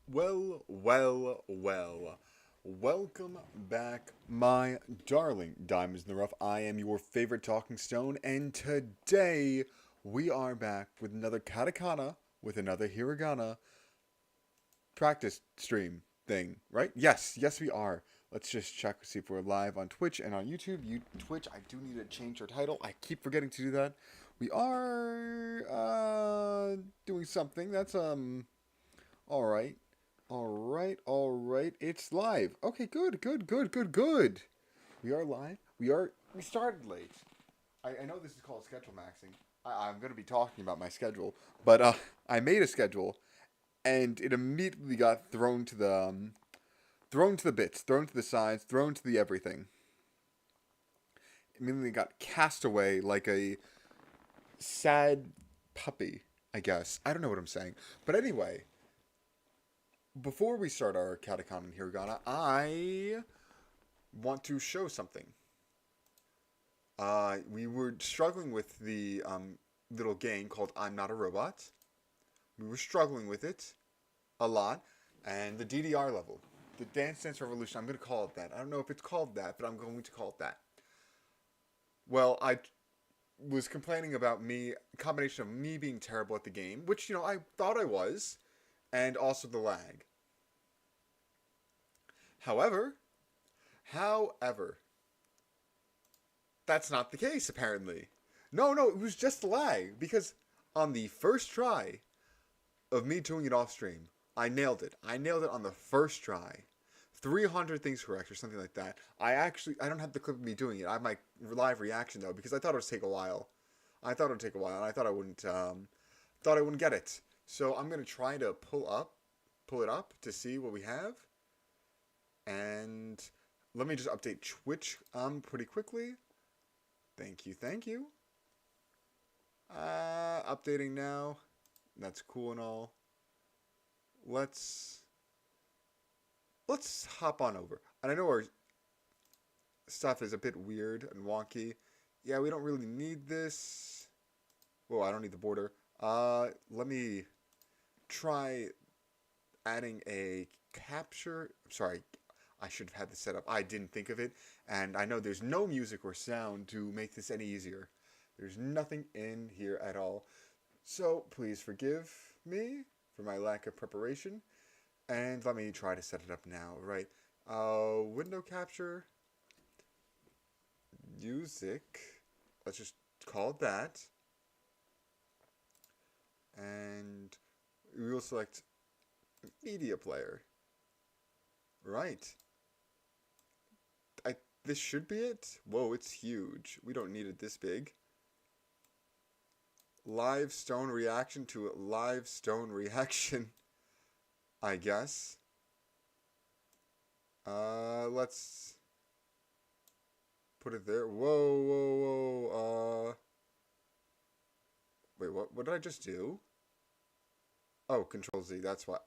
Well, well, well. Welcome back, my darling Diamonds in the Rough. I am your favorite talking stone, and today we are back with another katakana, with another hiragana practice stream thing, right? Yes, we are. Let's just check to see if we're live on Twitch and on YouTube. Twitch, I do need to change our title. I keep forgetting to do that. We are doing something. That's all right. All right. It's live. Okay, good. We are live. We started late. I know this is called Schedulemaxxing. I'm going to be talking about my schedule, but I made a schedule, and it immediately got thrown to the bits, thrown to the sides, thrown to the everything. Immediately got cast away like a sad puppy, I guess. I don't know what I'm saying. But anyway, before we start our katakana and hiragana, I want to show something. We were struggling with the little game called I'm Not a Robot. We were struggling with it a lot. And the DDR level, the Dance Dance Revolution, I'm going to call it that. I don't know if it's called that, but I'm going to call it that. Well, I was complaining about a combination of me being terrible at the game, which, I thought I was, and also the lag. However, that's not the case, apparently. No, it was just the lag, because on the first try of me doing it off stream, I nailed it. I nailed it on the first try. 300 things correct or something like that. I don't have the clip of me doing it. I have my live reaction though, because I thought it would take a while. And I thought I wouldn't get it. So I'm gonna try to pull it up to see what we have. And let me just update Twitch pretty quickly. Thank you. Updating now. That's cool and all. Let's hop on over. And I know our stuff is a bit weird and wonky. Yeah, we don't really need this. Whoa, I don't need the border. Let me try adding a capture. Sorry, I should have had this set up. I didn't think of it. And I know there's no music or sound to make this any easier. There's nothing in here at all. So please forgive me for my lack of preparation. And let me try to set it up now. Right. Window capture. Music. Let's just call it that. And we will select media player. Right. This should be it. Whoa, it's huge. We don't need it this big. Live stone reaction to live stone reaction, I guess. Let's put it there. Whoa. Wait, what did I just do? Oh, Control Z. That's why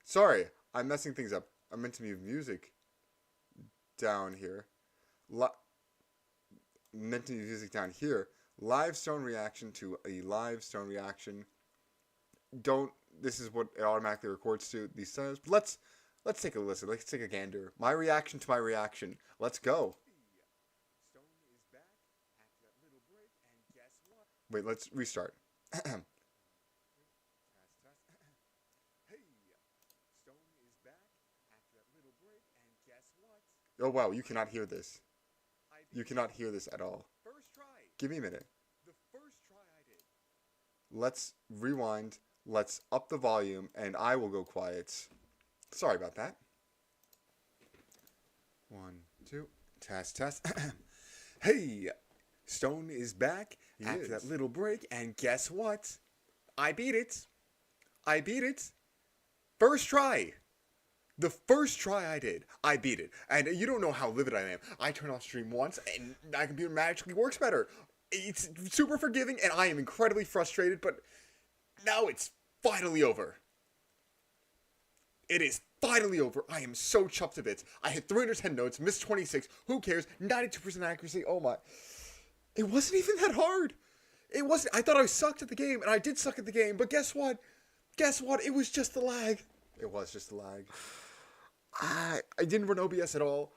sorry, I'm messing things up. I meant to move music down here. Meant to move music down here. Live stone reaction to a live stone reaction. This is what it automatically records to these sounds. Let's take a listen. Let's take a gander. My reaction to my reaction. Let's go. Stone is back after that little break, and guess what? Wait, let's restart. Hey, Stone is back after that little break, and guess what? Oh wow, you cannot hear this. You cannot hear this at all. First try. Give me a minute. The first try I did. Let's rewind. Let's up the volume, and I will go quiet. Sorry about that. 1, 2. Test. Hey, Stone is back after that little break, and guess what? I beat it. First try. The first try I did, I beat it. And you don't know how livid I am. I turn off stream once, and my computer magically works better. It's super forgiving, and I am incredibly frustrated, but now it's finally over. It is finally over. I am so chuffed to bits. I hit 310 notes, missed 26. Who cares? 92% accuracy. Oh my. It wasn't even that hard. It wasn't. I thought I sucked at the game, and I did suck at the game, but guess what? It was just the lag. It was just lag. I didn't run OBS at all.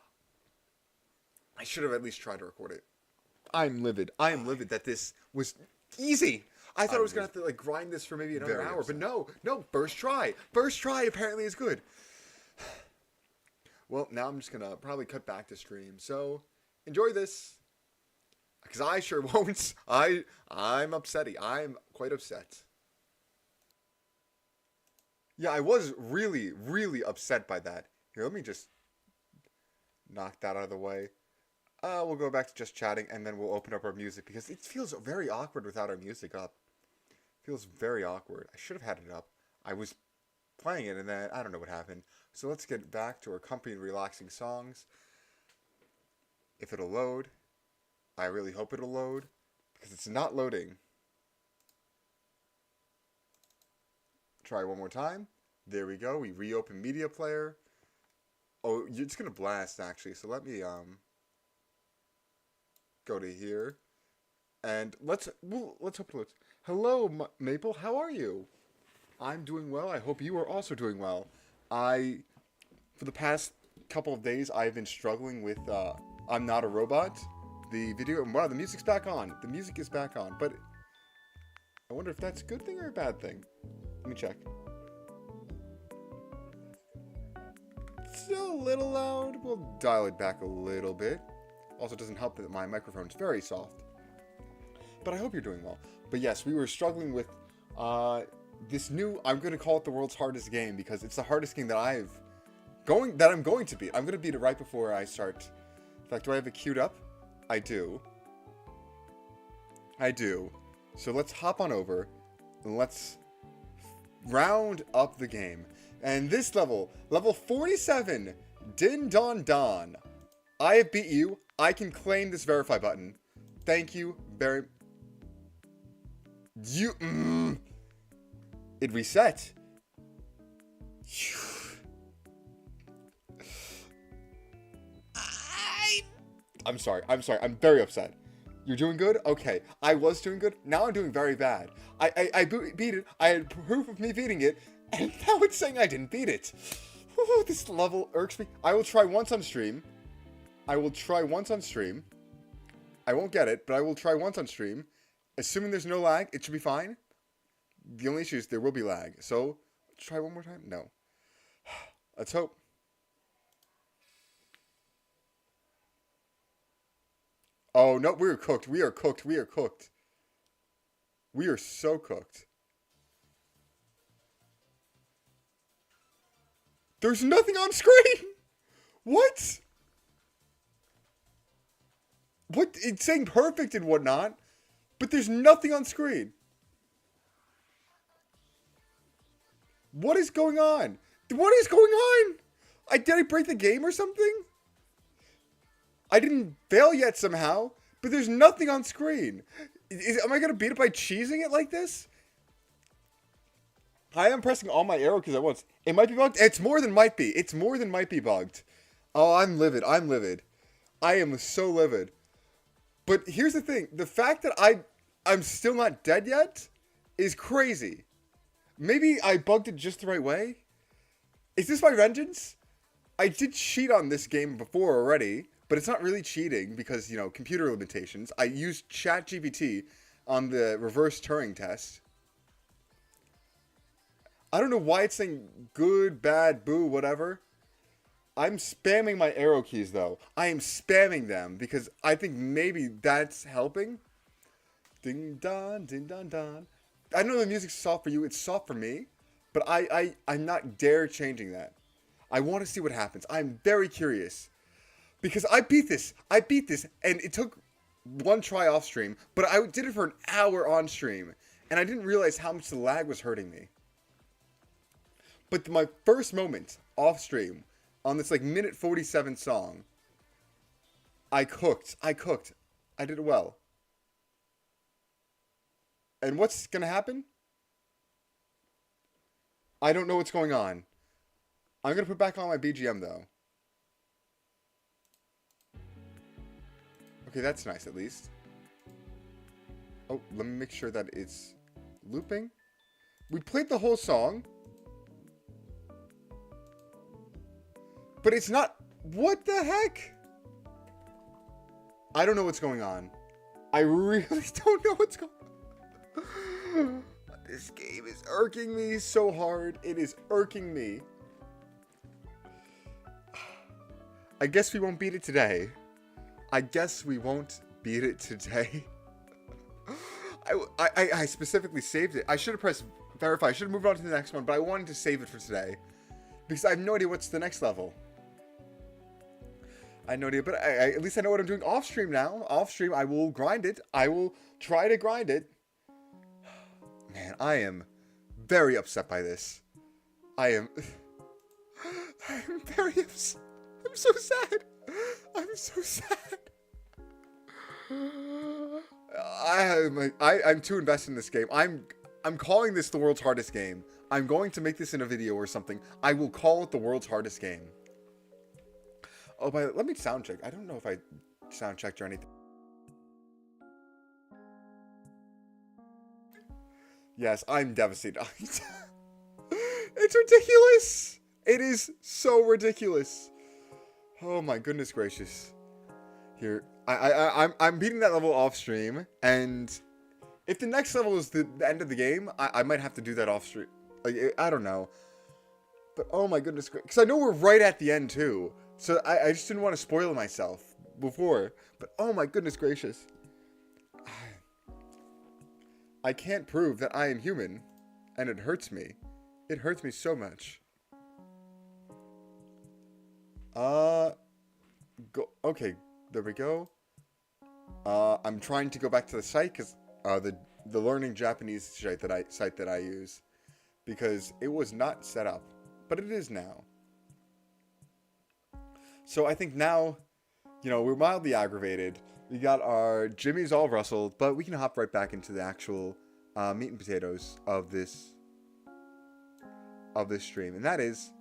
I should have at least tried to record it. I'm livid. I am livid that this was easy. I thought I was going to have to like grind this for maybe another hour, but no. First try. First try apparently is good. Well, now I'm just going to probably cut back to stream. So, enjoy this. Because I sure won't. I'm upsetty. I'm quite upset. Yeah, I was really, really upset by that. Here, let me just knock that out of the way. We'll go back to just chatting, and then we'll open up our music, because it feels very awkward without our music up. It feels very awkward. I should have had it up. I was playing it, and then I don't know what happened. So let's get back to our comfy and relaxing songs. If it'll load. I really hope it'll load, because it's not loading. Try one more time. There we go. We reopen media player. Oh, it's going to blast, actually. So let me go to here. And let's hope it loads. Hello, Maple. How are you? I'm doing well. I hope you are also doing well. For the past couple of days, I've been struggling with I'm Not a Robot. The video, and wow, the music's back on. The music is back on, but I wonder if that's a good thing or a bad thing. Let me check. Still a little loud. We'll dial it back a little bit. Also, it doesn't help that my microphone's very soft. But I hope you're doing well. But yes, we were struggling with this new, I'm going to call it the world's hardest game, because it's the hardest game that I'm going to beat. I'm going to beat it right before I start. In fact, do I have it queued up? I do. So let's hop on over and let's round up the game. And this level 47, Din Don Don. I have beat you. I can claim this verify button. Thank you very. It reset. I'm sorry. I'm very upset. You're doing good? Okay. I was doing good. Now I'm doing very bad. I beat it. I had proof of me beating it. And now it's saying I didn't beat it. Whew, this level irks me. I will try once on stream. I won't get it, but I will try once on stream. Assuming there's no lag, it should be fine. The only issue is there will be lag. So, try one more time? No. Let's hope. Oh, no, we are cooked. We are cooked. We are so cooked. There's nothing on screen! What? What? It's saying perfect and whatnot, but there's nothing on screen. What is going on? What is going on? Did I break the game or something? I didn't fail yet somehow, but there's nothing on screen. Am I going to beat it by cheesing it like this? I am pressing all my arrow keys at once. It might be bugged. It's more than might be. It's more than might be bugged. Oh, I'm livid. I am so livid. But here's the thing. The fact that I'm still not dead yet is crazy. Maybe I bugged it just the right way? Is this my vengeance? I did cheat on this game before already, but it's not really cheating because, you know, computer limitations. I used ChatGPT on the reverse Turing test. I don't know why it's saying good, bad, boo, whatever. I'm spamming my arrow keys, though. I am spamming them because I think maybe that's helping. Ding, don, ding, don, don. I know the music's soft for you. It's soft for me. But I'm not dare changing that. I want to see what happens. I'm very curious. Because I beat this. And it took one try off stream. But I did it for an hour on stream. And I didn't realize how much the lag was hurting me. But my first moment off stream on this like minute 47 song, I cooked. I did it well. And what's going to happen? I don't know what's going on. I'm going to put back on my BGM though. Okay, that's nice at least. Oh, let me make sure that it's looping. We played the whole song. But it's not... What the heck? I don't know what's going on. I really don't know what's going on. This game is irking me so hard. It is irking me. I guess we won't beat it today. I guess we won't beat it today. I specifically saved it. I should have pressed verify. I should have moved on to the next one, but I wanted to save it for today. Because I have no idea what's the next level. I have no idea, but at least I know what I'm doing off stream now. Off stream, I will grind it. I will try to grind it. Man, I am very upset by this. I'm very upset. I'm so sad. I'm so sad. I'm too invested in this game. I'm calling this the world's hardest game. I'm going to make this in a video or something. I will call it the world's hardest game. Oh, but let me sound check. I don't know if I sound checked or anything. Yes, I'm devastated. It's ridiculous. It is so ridiculous. Oh my goodness gracious. Here, I'm beating that level off stream, and if the next level is the end of the game, I might have to do that off stream. Like, I don't know. But oh my goodness, because I know we're right at the end too. So I just didn't want to spoil myself before. But oh my goodness gracious. I can't prove that I am human, and it hurts me. It hurts me so much. Okay, there we go. I'm trying to go back to the site because the learning Japanese site that I use, because it was not set up, but it is now. So I think now, you know, we're mildly aggravated. We got our jimmies all rustled, but we can hop right back into the actual meat and potatoes of this stream, and that is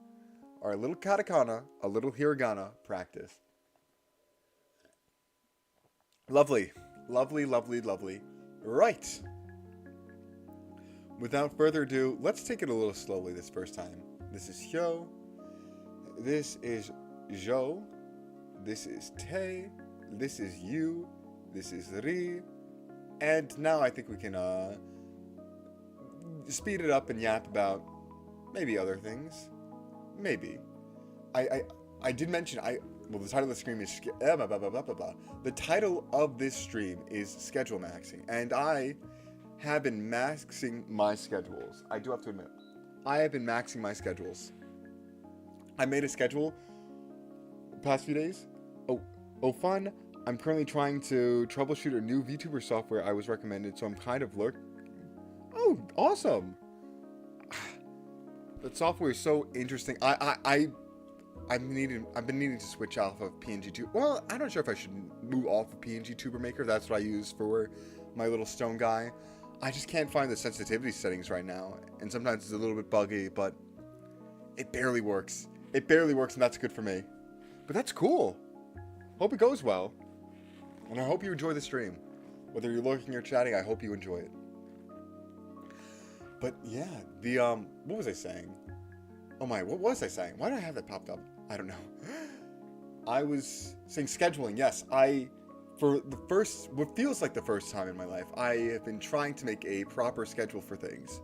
our little katakana, a little hiragana practice. Lovely, lovely, lovely, lovely. Right. Without further ado, let's take it a little slowly this first time. This is Hyo. This is Jo. This is Te. This is Yu. This is Ri. And now I think we can speed it up and yap about maybe other things. Maybe. I did mention well, the title of the stream is the title of this stream is Schedulemaxxing, and I have been maxing my schedules. I do have to admit, I have been maxing my schedules. I made a schedule the past few days. Oh, fun! I'm currently trying to troubleshoot a new VTuber software I was recommended, so I'm kind of lurking. Oh, awesome! That software is so interesting. I've been needing to switch off of PNG2. Well, I'm not sure if I should move off of PNG Tuber Maker. That's what I use for my little stone guy. I just can't find the sensitivity settings right now, and sometimes it's a little bit buggy, but it barely works. It barely works, and that's good for me. But that's cool. Hope it goes well, and I hope you enjoy the stream. Whether you're lurking or chatting, I hope you enjoy it. But yeah, what was I saying? Oh my, what was I saying? Why did I have that popped up? I don't know. I was saying scheduling. Yes, for what feels like the first time in my life, I have been trying to make a proper schedule for things.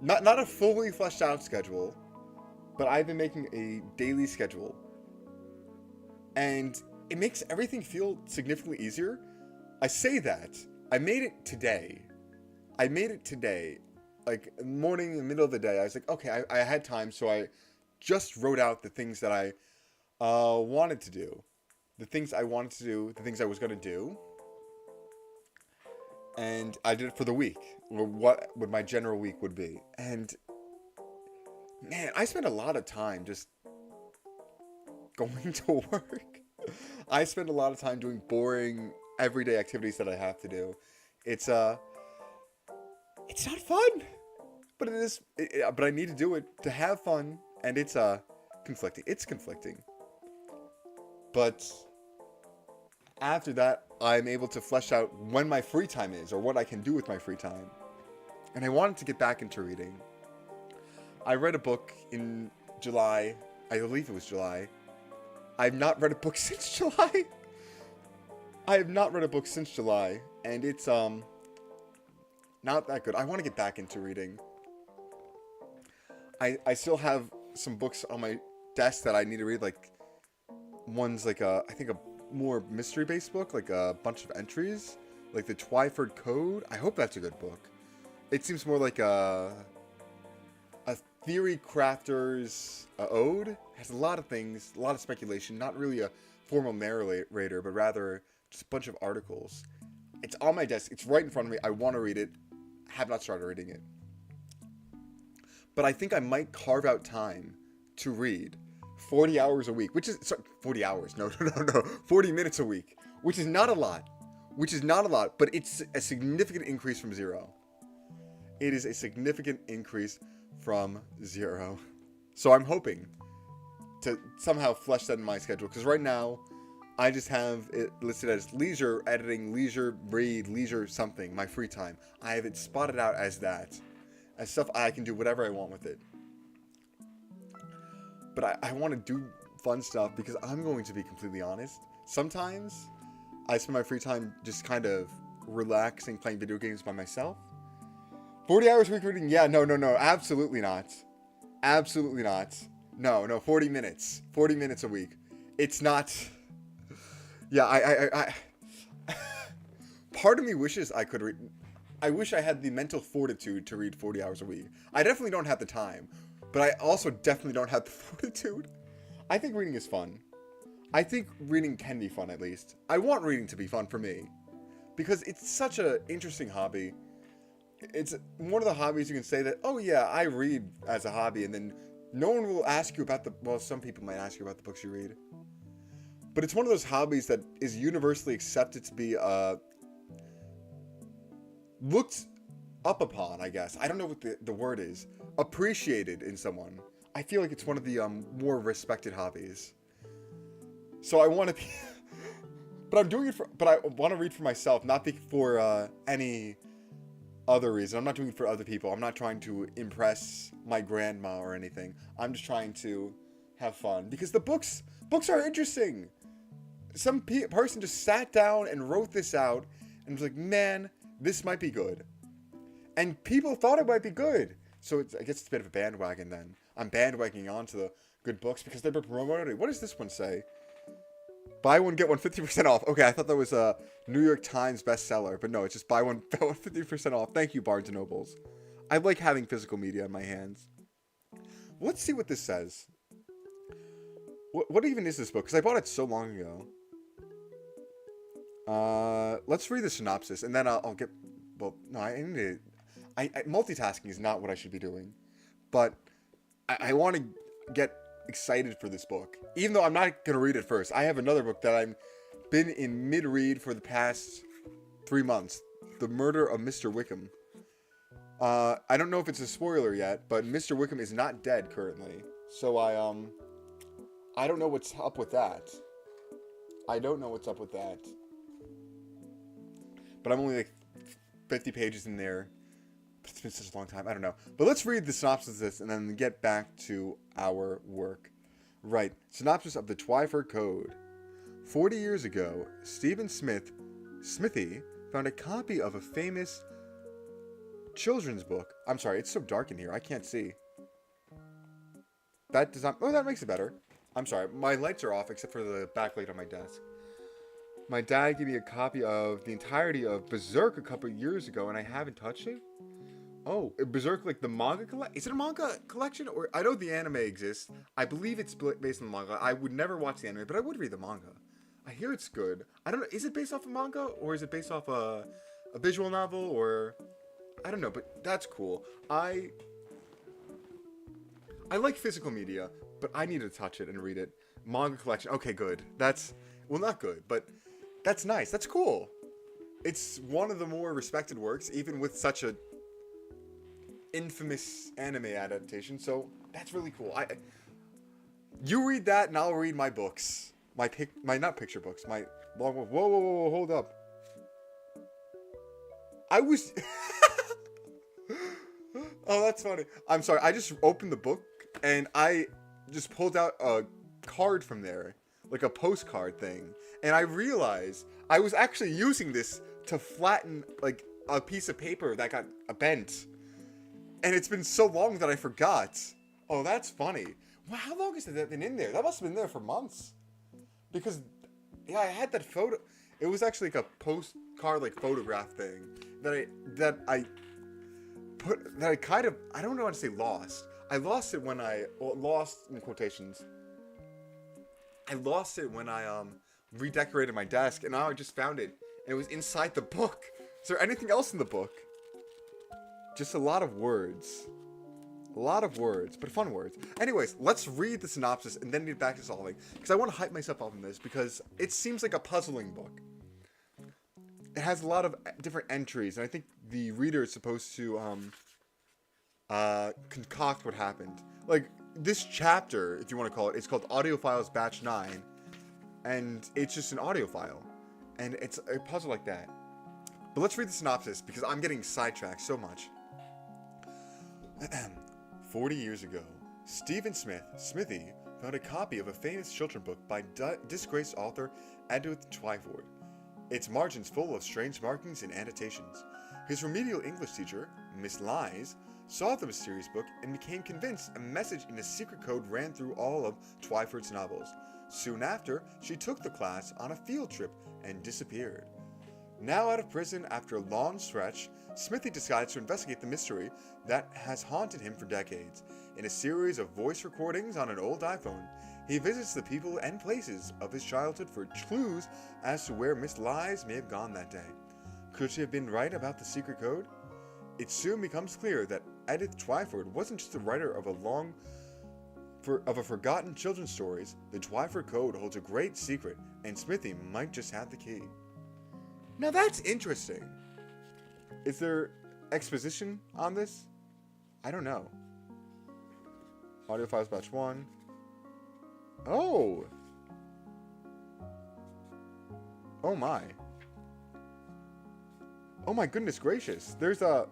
Not a fully fleshed out schedule, but I've been making a daily schedule. And it makes everything feel significantly easier. I say that. I made it today. Like, morning, in the middle of the day, I was like, okay, I had time, so I just wrote out the things that I wanted to do. The things I wanted to do, the things I was going to do. And I did it for the week, or what my general week would be. And, man, I spent a lot of time just going to work. I spend a lot of time doing boring, everyday activities that I have to do. It's not fun. But it is. But I need to do it to have fun, and it's conflicting. It's conflicting. But after that, I'm able to flesh out when my free time is, or what I can do with my free time. And I wanted to get back into reading. I read a book in July. I believe it was July. I've not read a book since July. I have not read a book since July, and it's not that good. I want to get back into reading. I still have some books on my desk that I need to read, like one's like I think a more mystery based book, like a bunch of entries, like the Twyford Code. I hope that's a good book. It seems more like a theory crafter's ode. It has a lot of things, a lot of speculation, not really a formal narrator, but rather just a bunch of articles. It's on my desk. It's right in front of me. I want to read it. Have not started reading it. But I think I might carve out time to read 40 hours a week, which is, sorry, 40 hours. No. 40 minutes a week, which is not a lot. But it's a significant increase from zero. It is a significant increase from zero. So I'm hoping to somehow flesh that in my schedule, because right now I just have it listed as leisure editing, leisure read, leisure something, my free time. I have it spotted out as that, as stuff I can do whatever I want with it. But I want to do fun stuff, because I'm going to be completely honest. Sometimes I spend my free time just kind of relaxing, playing video games by myself. 40 hours a week reading? Yeah, no, absolutely not. Absolutely not. No, 40 minutes. 40 minutes a week. It's not... Yeah, I part of me wishes I could read... I wish I had the mental fortitude to read 40 hours a week. I definitely don't have the time, but I also definitely don't have the fortitude. I think reading is fun. I think reading can be fun, at least. I want reading to be fun for me, because it's such an interesting hobby. It's one of the hobbies you can say that, oh yeah, I read as a hobby, and then no one will ask you about well, some people might ask you about the books you read. But it's one of those hobbies that is universally accepted to be looked up upon, I guess. I don't know what the word is. Appreciated in someone. I feel like it's one of the more respected hobbies. So I want to be... but I'm doing it for... But I want to read for myself, not for any other reason. I'm not doing it for other people. I'm not trying to impress my grandma or anything. I'm just trying to have fun. Because the books are interesting. Some person just sat down and wrote this out and was like, man, this might be good. And people thought it might be good. So I guess it's a bit of a bandwagon then. I'm bandwagoning onto the good books because they've been promoted. What does this one say? Buy one, get one 50% off. Okay, I thought that was a New York Times bestseller. But no, it's just buy one, get one 50% off. Thank you, Barnes & Nobles. I like having physical media in my hands. Let's see what this says. What even is this book? Because I bought it so long ago. Let's read the synopsis, and then I'll get... Well, no, I need to... multitasking is not what I should be doing. But I want to get excited for this book. Even though I'm not going to read it first. I have another book that I've been in mid-read for the past 3 months. The Murder of Mr. Wickham. I don't know if it's a spoiler yet, but Mr. Wickham is not dead currently. So I don't know what's up with that. But I'm only like 50 pages in there. It's been such a long time. I don't know. But let's read the synopsis of this and then get back to our work. Right. Synopsis of the Twyford Code. 40 years ago, Stephen Smithy found a copy of a famous children's book. I'm sorry, it's so dark in here. I can't see. That does not... Oh, that makes it better. I'm sorry. My lights are off except for the backlight on my desk. My dad gave me a copy of the entirety of Berserk a couple of years ago, and I haven't touched it. Oh, Berserk, like the manga collection? Is it a manga collection? Or I know the anime exists. I believe it's based on the manga. I would never watch the anime, but I would read the manga. I hear it's good. I don't know. Is it based off a manga? Or is it based off a visual novel? Or... I don't know, but that's cool. I like physical media, but I need to touch it and read it. Manga collection. Okay, good. That's... Well, not good, but... That's nice. That's cool. It's one of the more respected works, even with such a infamous anime adaptation. So that's really cool. You read that, and I'll read my books. My not picture books. My long. Whoa! Hold up. I was. Oh, that's funny. I'm sorry. I just opened the book and I just pulled out a card from there. like a postcard thing. And I realized I was actually using this to flatten like a piece of paper that got bent. And it's been so long that I forgot. Oh, that's funny. Wow, how long has that been in there? That must have been there for months. Because, yeah, I had that photo. It was actually like a postcard, like photograph thing that I kind of, I don't know how to say lost. I lost it when lost in quotations. I lost it when I redecorated my desk, and now I just found it, and it was inside the book. Is there anything else in the book? Just a lot of words. A lot of words, but fun words. Anyways, let's read the synopsis and then get back to solving. Because I want to hype myself up on this because it seems like a puzzling book. It has a lot of different entries, and I think the reader is supposed to concoct what happened. Like, this chapter, if you want to call it, it's called Audio Files Batch 9. And it's just an audio file. And it's a puzzle like that. But let's read the synopsis because I'm getting sidetracked so much. 40 years ago, Stephen Smithy, found a copy of a famous children's book by disgraced author Edith Twyford. Its margins full of strange markings and annotations. His remedial English teacher, Miss Lies, saw the mysterious book and became convinced a message in a secret code ran through all of Twyford's novels. Soon after, she took the class on a field trip and disappeared. Now out of prison after a long stretch, Smithy decides to investigate the mystery that has haunted him for decades. In a series of voice recordings on an old iPhone, he visits the people and places of his childhood for clues as to where Miss Lies may have gone that day. Could she have been right about the secret code? It soon becomes clear that Edith Twyford wasn't just the writer of a forgotten children's stories. The Twyford Code holds a great secret, and Smithy might just have the key. Now that's interesting. Is there exposition on this? I don't know. Audio Files Batch 1. Oh! Oh my. Oh my goodness gracious. There's a...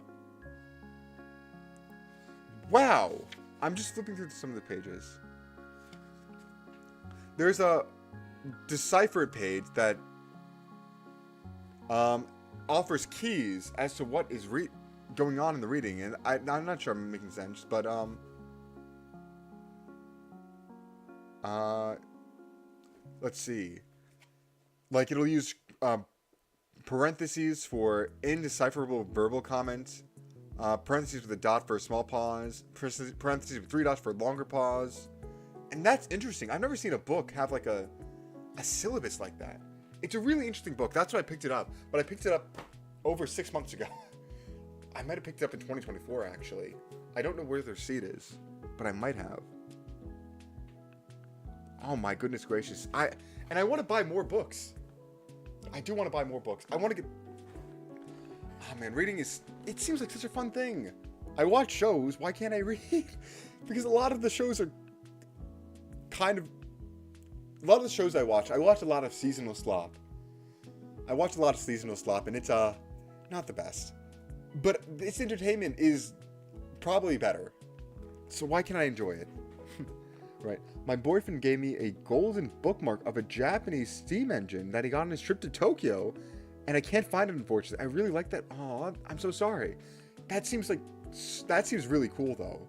Wow! I'm just flipping through some of the pages. There's a deciphered page that offers keys as to what is going on in the reading, and I'm not sure I'm making sense, but let's see. Like, it'll use parentheses for indecipherable verbal comments, parentheses with a dot for a small pause, parentheses with 3 dots for a longer pause, and that's interesting. I've never seen a book have like a syllabus like that. It's a really interesting book. That's why I picked it up. But I picked it up over 6 months ago. I might have picked it up in 2024, actually. I don't know where their seat is, but I might have. Oh my goodness gracious. I want to buy more books. I do want to buy more books. I want to get... Oh man, reading is... It seems like such a fun thing. I watch shows. Why can't I read? Because a lot of the shows are kind of... A lot of the shows I watch a lot of seasonal slop. And it's, not the best. But its entertainment is probably better. So why can't I enjoy it? Right. My boyfriend gave me a golden bookmark of a Japanese steam engine that he got on his trip to Tokyo, and I can't find it, unfortunately. I really like that. Oh, I'm so sorry. That seems really cool, though.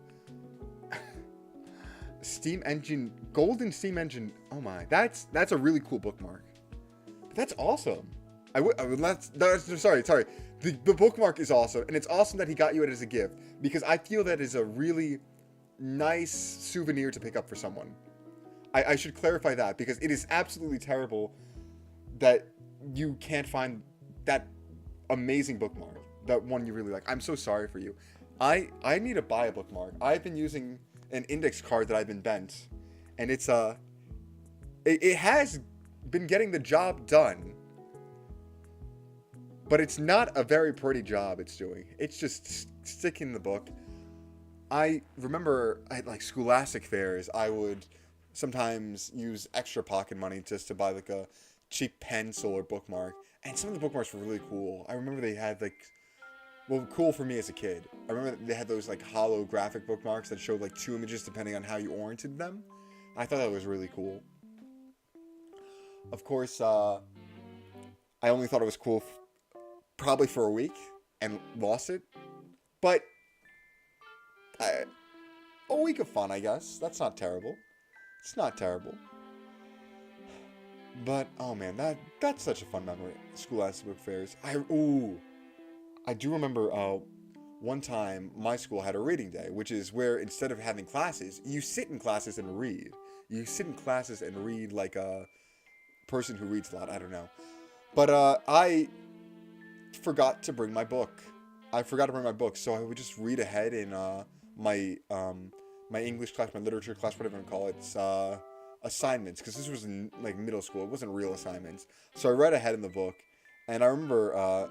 Steam engine, golden steam engine. Oh my, that's a really cool bookmark. That's awesome. Sorry. The bookmark is awesome, and it's awesome that he got you it as a gift, because I feel that is a really nice souvenir to pick up for someone. I should clarify that, because it is absolutely terrible that you can't find that amazing bookmark, that one you really like. I'm so sorry for you. I need to buy a bookmark. I've been using an index card that I've been bent, and it's it has been getting the job done, but it's not a very pretty job it's doing. It's just sticking the book. I remember at like Scholastic fairs, I would sometimes use extra pocket money just to buy like a cheap pencil or bookmark, and some of the bookmarks were really cool. I remember they had like, well, cool for me as a kid. I remember they had those like holographic bookmarks that showed like 2 images depending on how you oriented them. I thought that was really cool. Of course, I only thought it was cool probably for a week and lost it. But I, a week of fun, I guess. That's not terrible. It's not terrible. But oh man, that's such a fun memory. Scholastic book fairs. I do remember one time my school had a reading day, which is where instead of having classes, you sit in classes and read. You sit in classes and read like a person who reads a lot. I don't know. But I forgot to bring my book. I forgot to bring my book, so I would just read ahead in my my English class, my literature class, whatever you want to call it. It's, assignments, because this was in like middle school. It wasn't real assignments. So I read ahead in the book, and I remember,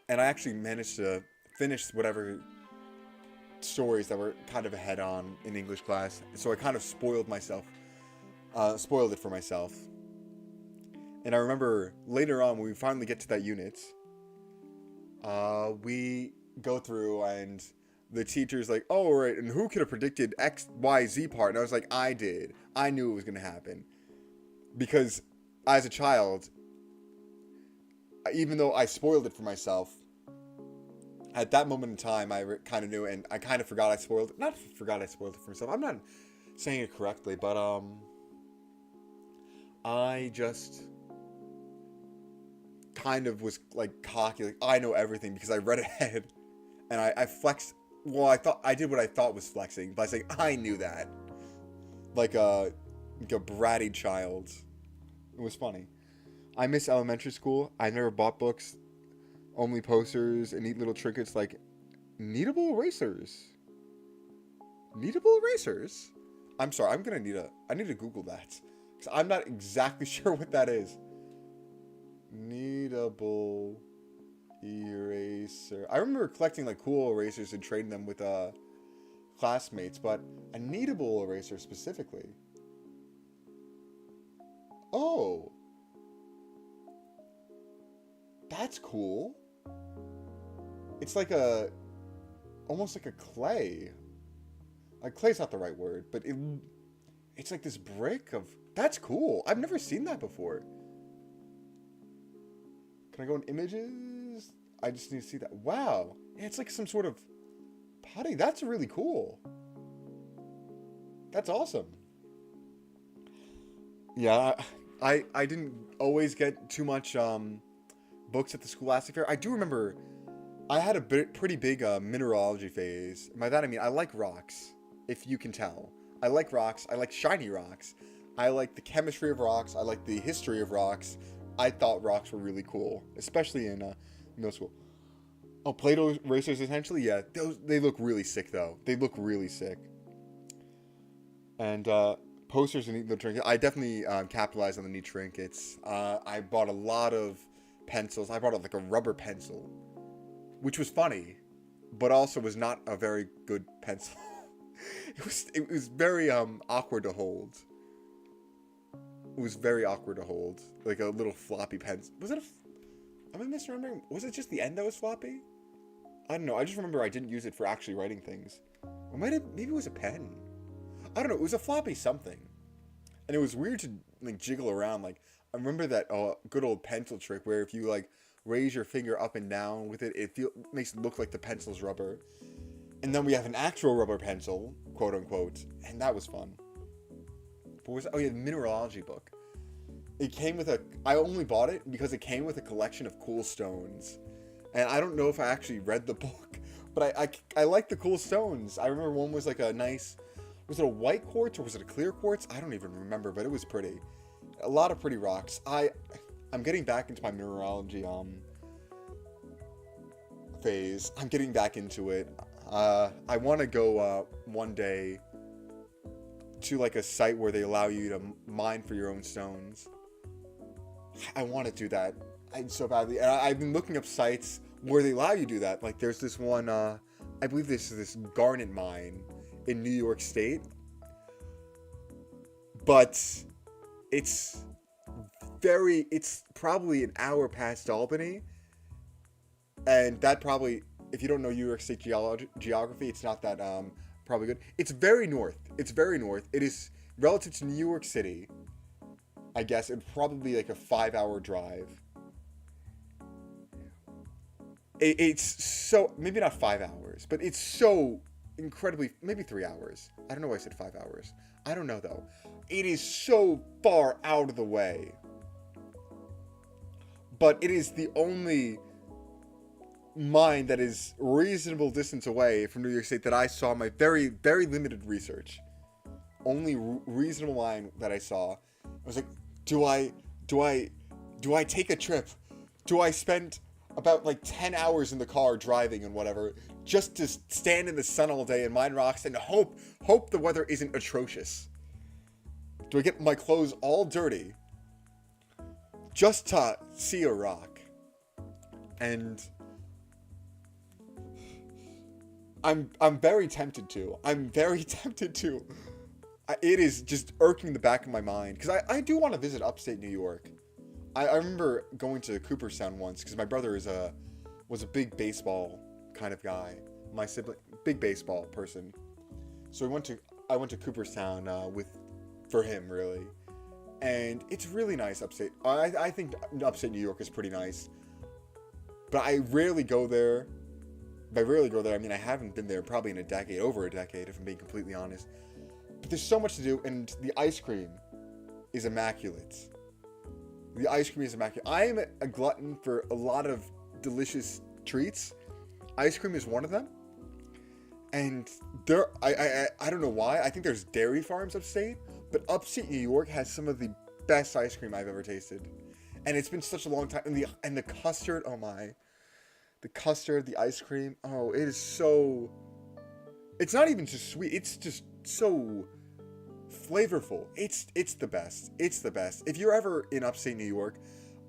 and I actually managed to finish whatever stories that were kind of ahead on in English class. So I kind of spoiled it for myself. And I remember later on, when we finally get to that unit, we go through and the teacher's like, oh, right, and who could have predicted X, Y, Z part? And I was like, I did. I knew it was going to happen. Because as a child, even though I spoiled it for myself, at that moment in time, I kind of knew, and I kind of forgot I spoiled it. Not forgot I spoiled it for myself. I'm not saying it correctly, but I just kind of was like cocky, like I know everything because I read ahead, and I flexed. Well, I did what I thought was flexing by saying I knew that, like a bratty child. It was funny. I miss elementary school. I never bought books, only posters and neat little trinkets like kneadable erasers. Kneadable erasers? I'm sorry. I need to Google that because I'm not exactly sure what that is. Kneadable eraser. I remember collecting like cool erasers and trading them with classmates, but a kneadable eraser specifically. Oh, that's cool. It's like almost like a clay. Like clay's not the right word, but it's like this brick of. That's cool. I've never seen that before. Can I go in images? I just need to see that. Wow. Yeah, it's like some sort of putty. That's really cool. That's awesome. Yeah, I didn't always get too much books at the Scholastic Fair. I do remember I had a pretty big mineralogy phase. By that I mean I like rocks, if you can tell. I like rocks. I like shiny rocks. I like the chemistry of rocks. I like the history of rocks. I thought rocks were really cool, especially in middle school. Oh, Play-Doh racers, essentially? Yeah, they look really sick, though. They look really sick. And posters and neat little trinkets. I definitely capitalized on the neat trinkets. I bought a lot of pencils. I bought like a rubber pencil, which was funny, but also was not a very good pencil. It was very awkward to hold. It was very awkward to hold. Like a little floppy pencil. Was it am I misremembering? Was it just the end that was floppy? I don't know. I just remember I didn't use it for actually writing things. Or maybe it was a pen. I don't know. It was a floppy something. And it was weird to like jiggle around. Like I remember that good old pencil trick where if you like raise your finger up and down with it, makes it look like the pencil's rubber. And then we have an actual rubber pencil, quote unquote, and that was fun. Oh yeah, the mineralogy book. It came with I only bought it because it came with a collection of cool stones. And I don't know if I actually read the book, but I like the cool stones. I remember one was like a nice, was it a white quartz or was it a clear quartz? I don't even remember, but it was pretty. A lot of pretty rocks. I'm getting back into my mineralogy phase. I'm getting back into it. I want to go one day to like a site where they allow you to mine for your own stones. I want to do that so badly. And I've been looking up sites where they allow you to do that. Like there's this one, I believe this is this garnet mine in New York State. But it's probably an hour past Albany. And that probably, if you don't know New York State geography, it's not that probably good. It's very north. It is relative to New York City. I guess it'd probably be like a 5-hour drive. It's so, maybe not 5 hours, but it's so incredibly, maybe 3 hours. I don't know why I said 5 hours. I don't know though. It is so far out of the way. But it is the only mine that is reasonable distance away from New York State that I saw in my very, very limited research. Only reasonable mine that I saw. I was like, do I take a trip? Do I spend about like 10 hours in the car driving and whatever just to stand in the sun all day and mine rocks and hope the weather isn't atrocious? Do I get my clothes all dirty just to see a rock? And I'm very tempted to. I'm very tempted to. It is just irking the back of my mind because I do want to visit upstate New York. I remember going to Cooperstown once because my brother was a big baseball kind of guy. My sibling, big baseball person. So I went to Cooperstown for him really, and it's really nice upstate. I think upstate New York is pretty nice, but I rarely go there. By rarely go there, I mean I haven't been there probably in over a decade, if I'm being completely honest. But there's so much to do, and the ice cream is immaculate. The ice cream is immaculate. I am a glutton for a lot of delicious treats. Ice cream is one of them. And I don't know why. I think there's dairy farms upstate, but upstate New York has some of the best ice cream I've ever tasted. And it's been such a long time. And the custard, oh my. The custard, the ice cream, oh, it is so... It's not even just sweet. It's just so flavorful. It's the best. It's the best. If you're ever in upstate New York,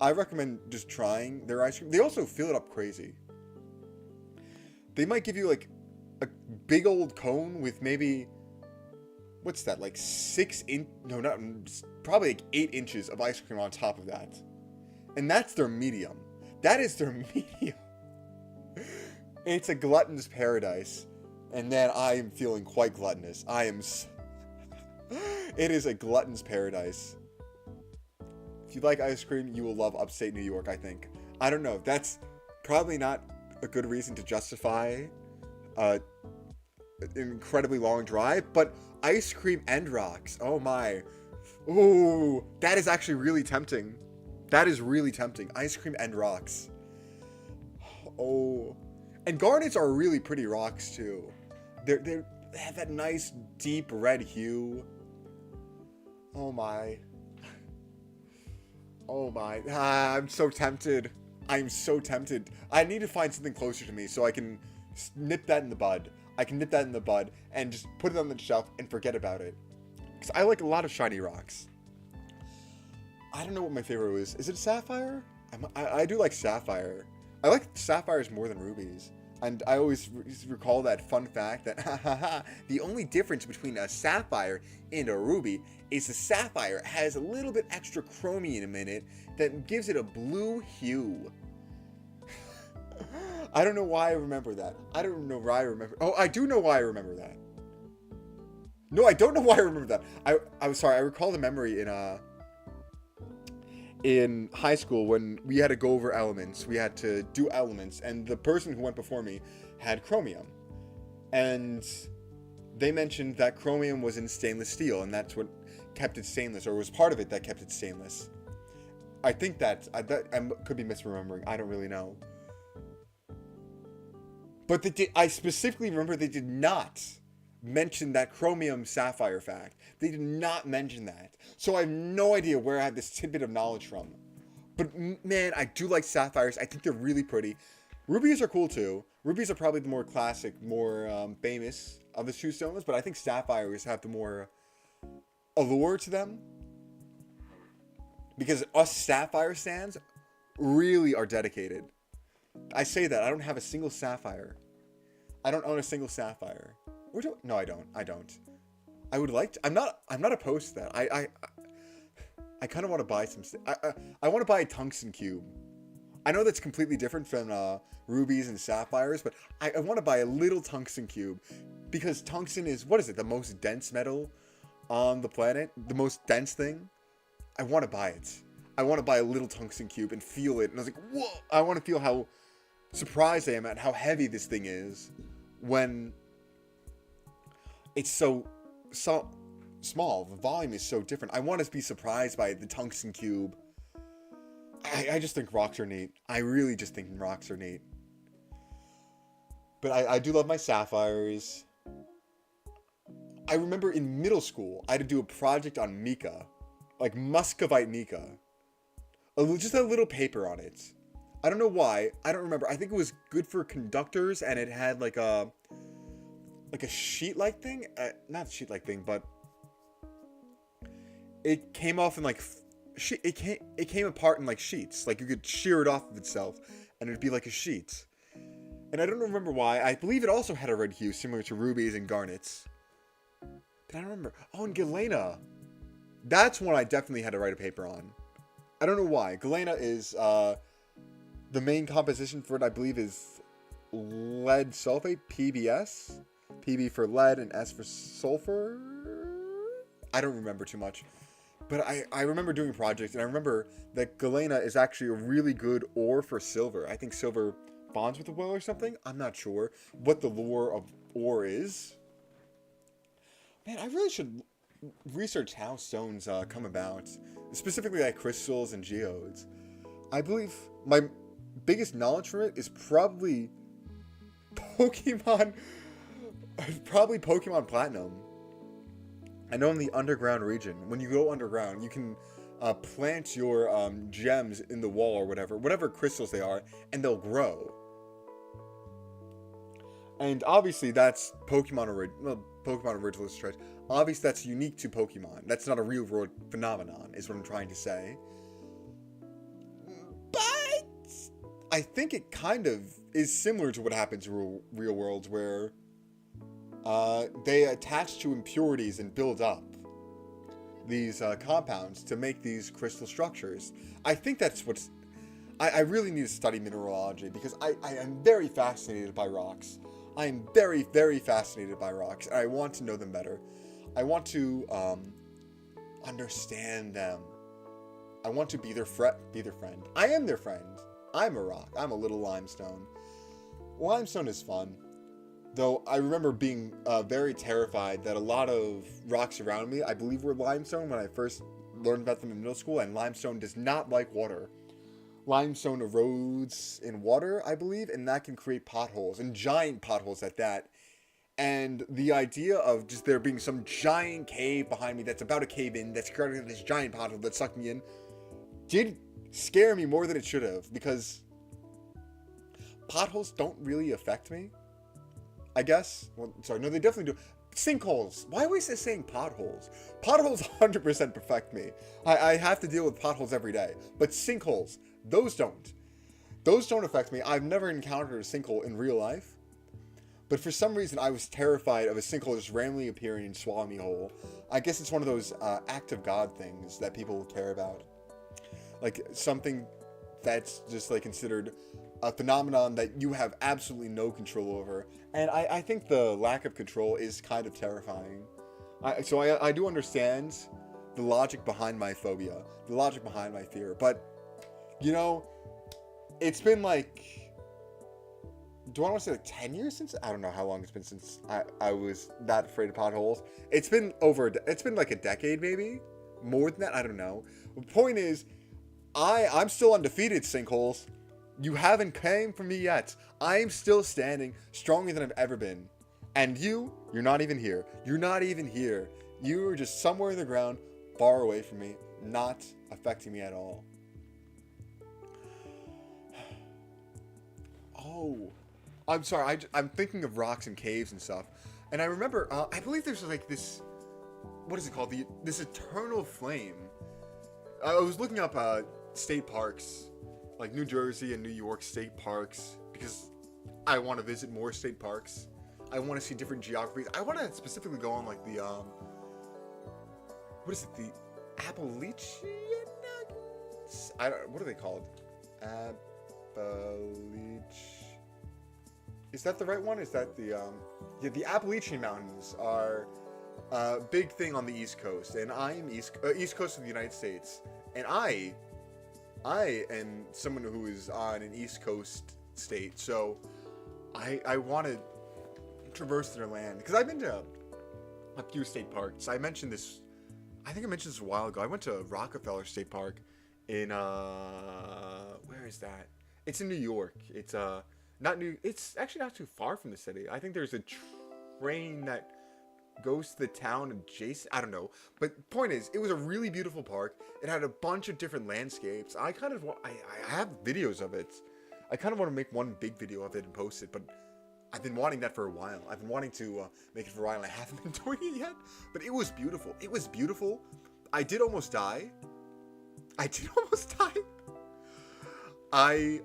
I recommend just trying their ice cream. They also fill it up crazy. They might give you like a big old cone with maybe, what's that, like 6 inch, no, not, probably like 8 inches of ice cream on top of that. And that's their medium. That is their medium. It's a glutton's paradise. And then I am feeling quite gluttonous. It is a glutton's paradise. If you like ice cream, you will love upstate New York, I think. I don't know. That's probably not a good reason to justify an incredibly long drive, but ice cream and rocks. Oh my. Ooh, that is actually really tempting. That is really tempting. Ice cream and rocks. Oh. And garnets are really pretty rocks too. They have that nice deep red hue. Oh my. Oh my. I'm so tempted. I'm so tempted. I need to find something closer to me so I can nip that in the bud. I can nip that in the bud and just put it on the shelf and forget about it. Because I like a lot of shiny rocks. I don't know what my favorite is. Is it sapphire? I do like sapphire. I like sapphires more than rubies. And I always recall that fun fact that the only difference between a sapphire and a ruby is the sapphire has a little bit extra chromium in it that gives it a blue hue. I don't know why I remember that. I don't know why I remember. Oh, I do know why I remember that. No, I don't know why I remember that. I'm sorry. I recall the memory in high school when we had to go over elements. We had to do elements, and the person who went before me had chromium. And they mentioned that chromium was in stainless steel, and that's what kept it stainless, or was part of it that kept it stainless. I think that I could be misremembering. I don't really know. But I specifically remember they did not mention that chromium sapphire fact. They did not mention that. So I have no idea where I had this tidbit of knowledge from. But man, I do like sapphires. I think they're really pretty. Rubies are cool too. Rubies are probably the more classic, more famous of the two stones, but I think sapphires have the more allure to them. Because us sapphire stands really are dedicated. I say that. I don't have a single sapphire. I don't own a single sapphire. No, I don't. I would like to. I'm not opposed to that. I kind of want to buy some. I want to buy a tungsten cube. I know that's completely different from rubies and sapphires, but I want to buy a little tungsten cube because tungsten is, what is it? The most dense metal on the planet. The most dense thing. I want to buy it. I want to buy a little tungsten cube and feel it. And I was like, whoa! I want to feel how surprised I am at how heavy this thing is when it's so small. The volume is so different. I want to be surprised by the tungsten cube. I just think rocks are neat. I really just think rocks are neat. But I do love my sapphires. I remember in middle school, I had to do a project on mica. Like muscovite mica. Just a little paper on it. I don't know why. I don't remember. I think it was good for conductors, and it had like a sheet-like thing. Not a sheet-like thing, but it came off in like it came apart in like sheets. Like you could shear it off of itself, and it'd be like a sheet. And I don't remember why. I believe it also had a red hue, similar to rubies and garnets. But I don't remember. Oh, and galena. That's one I definitely had to write a paper on. I don't know why. Galena is, the main composition for it, I believe, is lead sulfate, PBS. PB for lead and S for sulfur. I don't remember too much. But I remember doing projects, and I remember that galena is actually a really good ore for silver. I think silver bonds with the oil or something. I'm not sure what the lore of ore is. Man, I really should research how stones come about, specifically like crystals and geodes. I believe my biggest knowledge from it is probably Pokemon Platinum. I know in the underground region, when you go underground, you can plant your gems in the wall or whatever crystals they are, and they'll grow. And obviously that's Pokemon original stretch. Obviously that's unique to Pokemon. That's not a real world phenomenon, is what I'm trying to say. But I think it kind of is similar to what happens in real worlds, where they attach to impurities and build up these compounds to make these crystal structures. I think that's what's... I really need to study mineralogy, because I am very fascinated by rocks. I am very, very fascinated by rocks, and I want to know them better. I want to understand them. I want to be their friend. I am their friend. I'm a rock. I'm a little limestone. Limestone is fun. Though I remember being very terrified that a lot of rocks around me, I believe, were limestone when I first learned about them in middle school, and limestone does not like water. Limestone erodes in water, I believe, and that can create potholes, and giant potholes at that. And the idea of just there being some giant cave behind me that's about to cave in, that's creating this giant pothole that's sucking me in, did scare me more than it should have, because potholes don't really affect me, I guess. Well, sorry, no, they definitely do. Sinkholes. Why are we saying potholes? Potholes 100% affect me. I have to deal with potholes every day. But sinkholes, those don't. Those don't affect me. I've never encountered a sinkhole in real life. But for some reason, I was terrified of a sinkhole just randomly appearing and swallowing me whole. I guess it's one of those act of God things that people care about. Like something that's just like considered a phenomenon that you have absolutely no control over. And I think the lack of control is kind of terrifying. So I do understand the logic behind my phobia, the logic behind my fear. But, you know, it's been like, do I want to say like 10 years since? I don't know how long it's been since I was that afraid of potholes. It's been like a decade maybe. More than that, I don't know. The point is, I'm still undefeated, sinkholes. You haven't came for me yet. I'm still standing stronger than I've ever been. And you're not even here. You're not even here. You're just somewhere in the ground, far away from me, not affecting me at all. Oh, I'm sorry. I'm thinking of rocks and caves and stuff. And I remember, I believe there's like this, what is it called? This eternal flame. I was looking up state parks, like New Jersey and New York state parks, because I want to visit more state parks. I want to see different geographies. I want to specifically go on like the, what is it? The Appalachian? What are they called? Is that the right one? Is that the, yeah, the Appalachian Mountains are big thing on the East Coast, and I am East Coast of the United States, and I am someone who is on an East Coast state, so I want to traverse their land because I've been to a few state parks. I mentioned this. I think I mentioned this a while ago. I went to Rockefeller State Park in where is that? It's in New York. It's not new. It's actually not too far from the city. I think there's a train that goes to the town adjacent. I don't know. But point is, it was a really beautiful park. It had a bunch of different landscapes. I have videos of it. I kind of want to make one big video of it and post it, but I've been wanting that for a while. I've been wanting to make it for a while, and I haven't been doing it yet. But it was beautiful. It was beautiful. I did almost die. I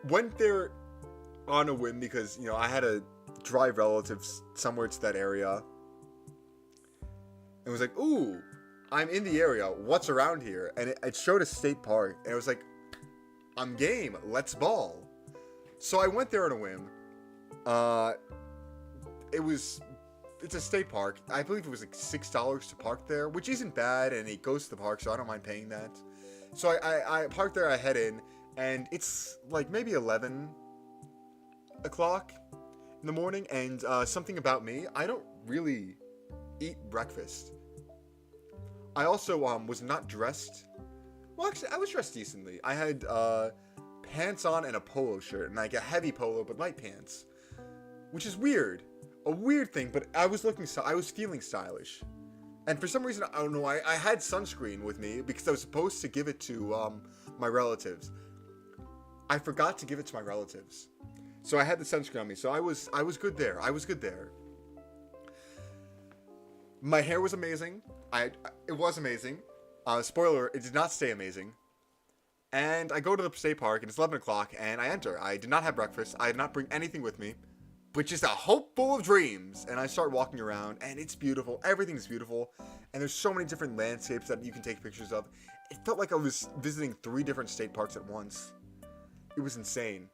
went there on a whim because, you know, I had to drive relatives somewhere to that area. And it was like, ooh, I'm in the area. What's around here? And it showed a state park. And it was like, I'm game. Let's ball. So I went there on a whim. It's a state park. I believe it was like $6 to park there, which isn't bad. And it goes to the park, so I don't mind paying that. So I parked there, I head in, and it's like maybe 11 o'clock in the morning, and something about me, I don't really eat breakfast. I also was not dressed. Well, actually, I was dressed decently. I had pants on and a polo shirt, and like a heavy polo, but light pants, which is weird. A weird thing, but I was feeling stylish. And for some reason, I don't know, I had sunscreen with me because I was supposed to give it to my relatives. I forgot to give it to my relatives. So I had the sunscreen on me. So I was good there. My hair was amazing. It was amazing. Spoiler, it did not stay amazing. And I go to the state park, and it's 11 o'clock, and I enter. I did not have breakfast. I did not bring anything with me, but just a hope full of dreams. And I start walking around, and it's beautiful. Everything's beautiful. And there's so many different landscapes that you can take pictures of. It felt like I was visiting 3 different state parks at once. It was insane.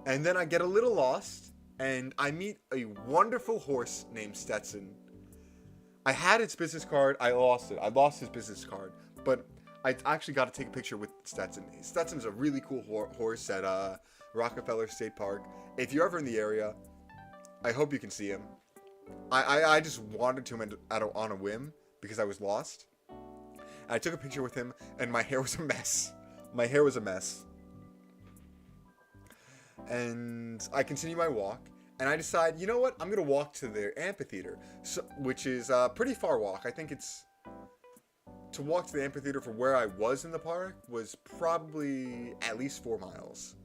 And then I get a little lost, and I meet a wonderful horse named Stetson. I had its business card. I lost it. I lost his business card. But I actually got to take a picture with Stetson. Stetson's a really cool horse at Rockefeller State Park. If you're ever in the area, I hope you can see him. I just wandered to him on a whim because I was lost. I took a picture with him, and my hair was a mess. And I continue my walk, and I decide, you know what? I'm going to walk to their amphitheater, which is a pretty far walk. I think to walk to the amphitheater from where I was in the park was probably at least 4 miles.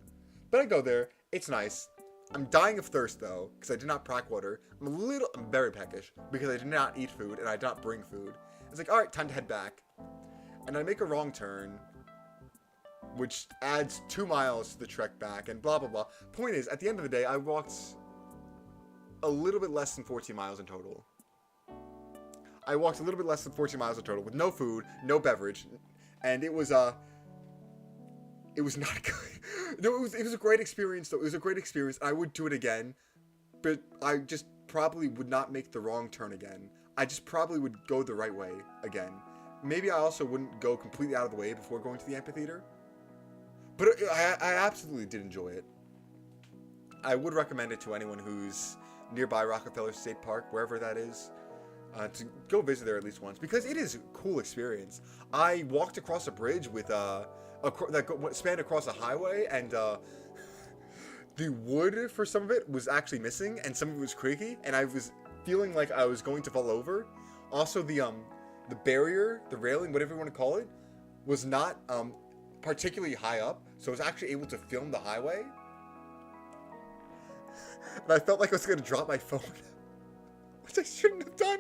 But I go there. It's nice. I'm dying of thirst, though, because I did not pack water. I'm very peckish because I did not eat food, and I did not bring food. It's like, all right, time to head back. And I make a wrong turn, which adds 2 miles to the trek back, and blah, blah, blah. Point is, at the end of the day, I walked a little bit less than 14 miles in total. With no food, no beverage, and it was not good. No, it was a great experience, though. It was a great experience. I would do it again, but I just probably would not make the wrong turn again. I just probably would go the right way again. Maybe I also wouldn't go completely out of the way before going to the amphitheater. But I absolutely did enjoy it. I would recommend it to anyone who's nearby Rockefeller State Park, wherever that is, to go visit there at least once, because it is a cool experience. I walked across a bridge with that spanned across a highway, and the wood for some of it was actually missing, and some of it was creaky, and I was feeling like I was going to fall over. Also, the barrier, the railing, whatever you want to call it, was not particularly high up, so I was actually able to film the highway. And I felt like I was going to drop my phone, which I shouldn't have done.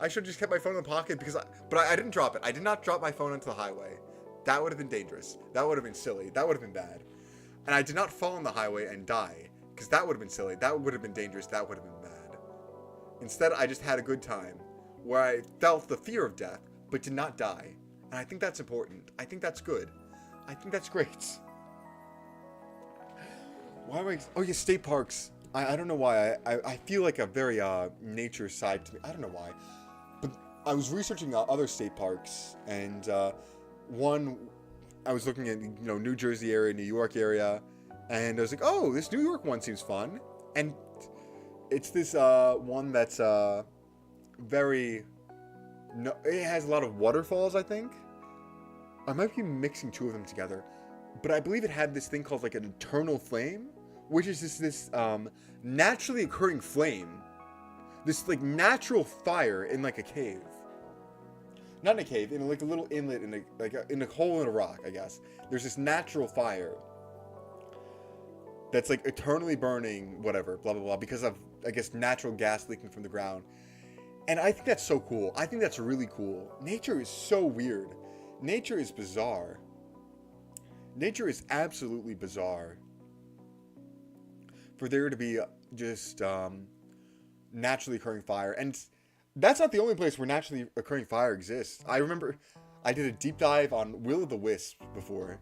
I should have just kept my phone in the pocket, but I didn't drop it. I did not drop my phone onto the highway. That would have been dangerous. That would have been silly. That would have been bad. And I did not fall on the highway and die, because that would have been silly. That would have been dangerous. That would have been bad. Instead, I just had a good time, where I felt the fear of death, but did not die. And I think that's important. I think that's good. I think that's great. Why am I... Oh, yeah, state parks. I don't know why. I feel like a very nature side to me. I don't know why. But I was researching other state parks, and one, I was looking at, New Jersey area, New York area, and I was like, oh, this New York one seems fun. And it's this one that's very, no, it has a lot of waterfalls, I think. I might be mixing two of them together, but I believe it had this thing called like an eternal flame, which is this naturally occurring flame, this like natural fire in like a cave. Not in a cave, in like a little inlet in a hole in a rock, I guess. There's this natural fire that's like eternally burning, whatever, blah blah blah, because of, I guess, natural gas leaking from the ground. And I think that's so cool. I think that's really cool. Nature is so weird. Nature is bizarre. Nature is absolutely bizarre. For there to be just naturally occurring fire. And that's not the only place where naturally occurring fire exists. I remember I did a deep dive on Will-o'-the-Wisp before.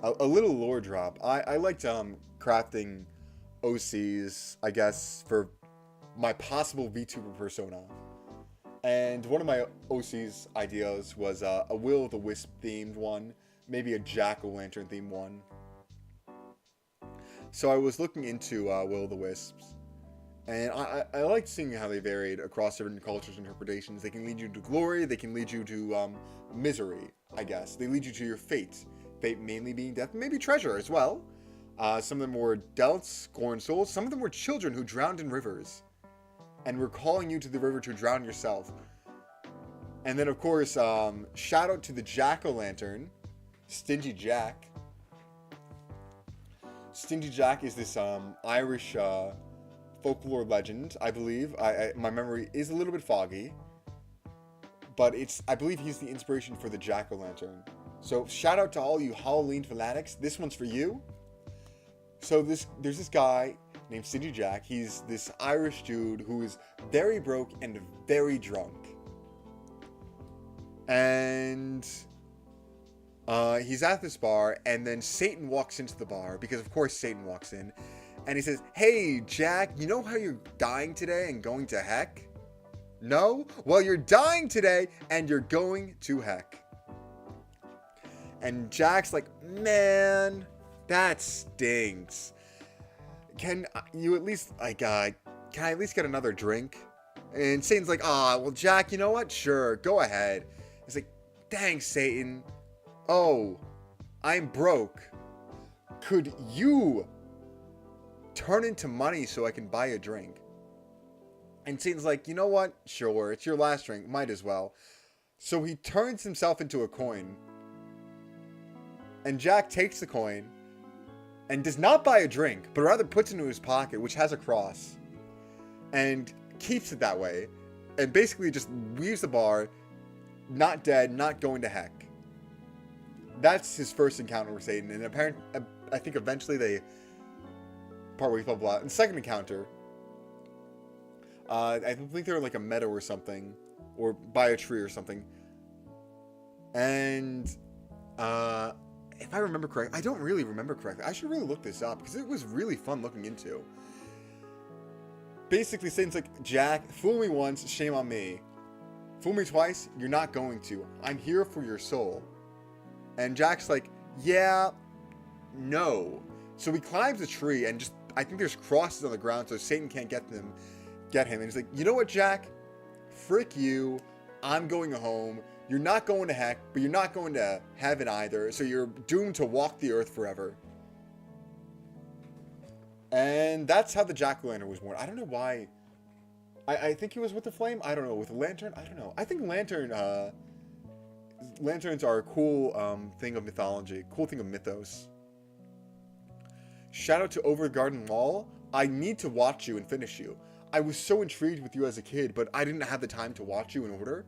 A little lore drop. I liked crafting OCs, I guess, for my possible VTuber persona. And one of my OC's ideas was a Will-o'-the-Wisp themed one, maybe a Jack-o'-lantern themed one. So I was looking into Will-o'-the-Wisps, and I liked seeing how they varied across different cultures and interpretations. They can lead you to glory, they can lead you to misery, I guess. They lead you to your fate. Fate mainly being death, maybe treasure as well. Some of them were delts, scorned souls. Some of them were children who drowned in rivers and were calling you to the river to drown yourself. And then, of course, shout out to the Jack-o'-lantern, Stingy Jack. Stingy Jack is this Irish folklore legend, I believe. My memory is a little bit foggy, but I believe he's the inspiration for the Jack-o'-lantern. So shout out to all you Halloween fanatics. This one's for you. So there's this guy named Stingy Jack. He's this Irish dude who is very broke and very drunk. And he's at this bar, and then Satan walks into the bar, because of course Satan walks in, and he says, "Hey Jack, you know how you're dying today and going to heck? No? Well, you're dying today and you're going to heck." And Jack's like, "Man, that stinks. Can you at least, like, can I at least get another drink?" And Satan's like, well, Jack, you know what? Sure, go ahead." He's like, "Thanks, Satan. Oh, I'm broke. Could you turn into money so I can buy a drink?" And Satan's like, "You know what? Sure, it's your last drink. Might as well." So he turns himself into a coin. And Jack takes the coin and does not buy a drink, but rather puts it into his pocket, which has a cross, and keeps it that way, and basically just leaves the bar, not dead, not going to heck. That's his first encounter with Satan, and apparently, I think eventually they part ways, blah, blah, blah. And the second encounter, I think they were like a meadow or something, or by a tree or something, and if I remember correctly, I don't really remember correctly. I should really look this up, because it was really fun looking into. Basically, Satan's like, "Jack, fool me once, shame on me. Fool me twice, you're not going to. I'm here for your soul." And Jack's like, "Yeah, no." So he climbs a tree, and just, I think there's crosses on the ground so Satan can't get him. And he's like, "You know what, Jack? Frick you. I'm going home. You're not going to heck, but you're not going to heaven either, so you're doomed to walk the earth forever." And that's how the Jack-o'-lantern was born. I don't know why. I think he was with the flame. I don't know. With a lantern? I don't know. I think lanterns are a cool thing of mythology. Cool thing of mythos. Shout out to Over the Garden Wall. I need to watch you and finish you. I was so intrigued with you as a kid, but I didn't have the time to watch you in order.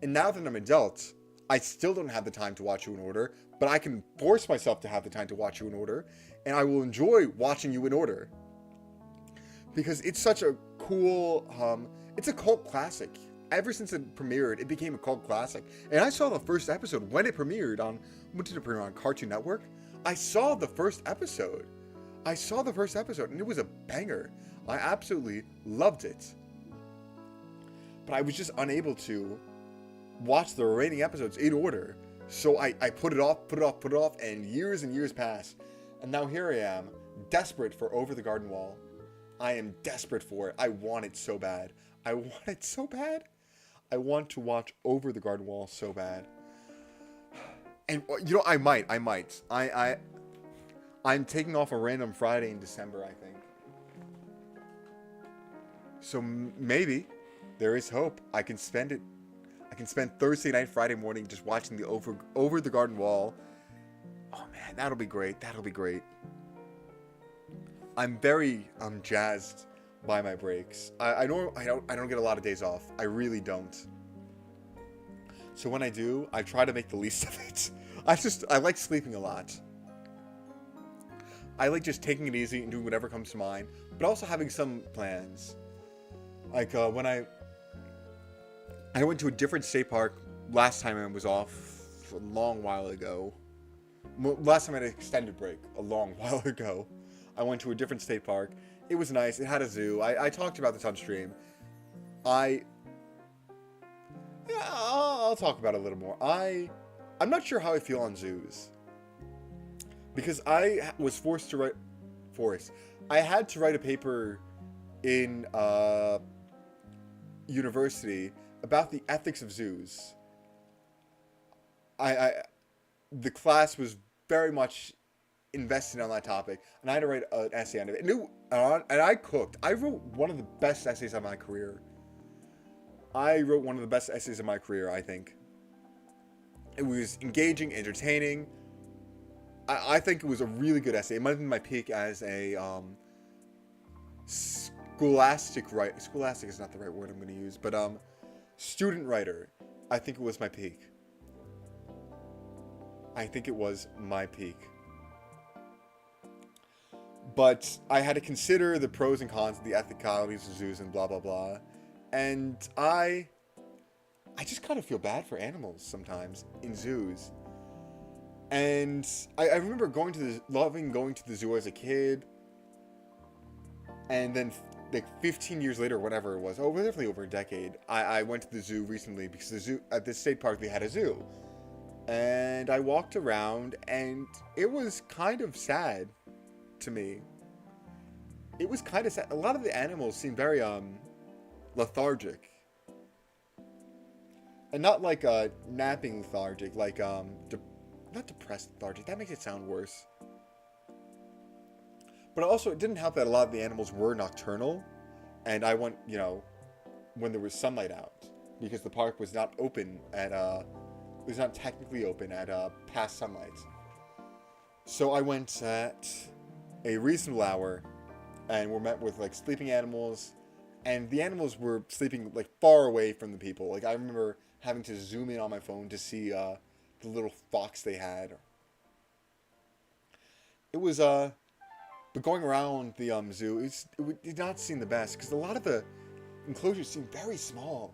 And now that I'm an adult, I still don't have the time to watch you in order, but I can force myself to have the time to watch you in order, and I will enjoy watching you in order. Because it's such a cool, it's a cult classic. Ever since it premiered, it became a cult classic. And I saw the first episode when it premiered on, what did it premiere on, Cartoon Network? I saw the first episode. I saw the first episode and it was a banger. I absolutely loved it. But I was just unable to watch the remaining episodes in order. So I put it off, and years passed. And now here I am, desperate for Over the Garden Wall. I am desperate for it. I want it so bad. I want it so bad. I want to watch Over the Garden Wall so bad. And, you know, I might. I'm taking off a random Friday in December, I think. So maybe there is hope. I can spend it. I can spend Thursday night, Friday morning just watching the Over the Garden Wall. Oh man, that'll be great. That'll be great. I'm very jazzed by my breaks. I don't get a lot of days off. I really don't. So when I do, I try to make the least of it. I like sleeping a lot. I like just taking it easy and doing whatever comes to mind, but also having some plans. Like when I went to a different state park last time I was off a long while ago. Last time I had an extended break a long while ago. I went to a different state park. It was nice. It had a zoo. I talked about this on stream. I'll talk about it a little more. I'm not sure how I feel on zoos. Because I was I had to write a paper in university about the ethics of zoos. The class was very much invested on that topic, and I had to write an essay on it. And I cooked. I wrote one of the best essays of my career. I think. It was engaging, entertaining. I think it was a really good essay. It might have been my peak as a scholastic writer. Scholastic is not the right word I'm going to use, but student writer. I think it was my peak. But I had to consider the pros and cons of the ethicalities of zoos and blah blah blah. And I just kind of feel bad for animals sometimes in zoos. And I remember loving going to the zoo as a kid. And then like 15 years later, whatever it was, definitely over a decade, I went to the zoo recently because the zoo at this state park, they had a zoo. And I walked around and it was kind of sad to me. It was kind of sad. A lot of the animals seemed very lethargic. And not like napping lethargic, like not depressed lethargic. That makes it sound worse. But also, it didn't help that a lot of the animals were nocturnal. And I went, when there was sunlight out. Because the park was not open at, it was not technically open at past sunlight. So I went at a reasonable hour. And were met with, like, sleeping animals. And the animals were sleeping, like, far away from the people. Like, I remember having to zoom in on my phone to see the little fox they had. It was, but going around the zoo, it did not seem the best. Because a lot of the enclosures seemed very small.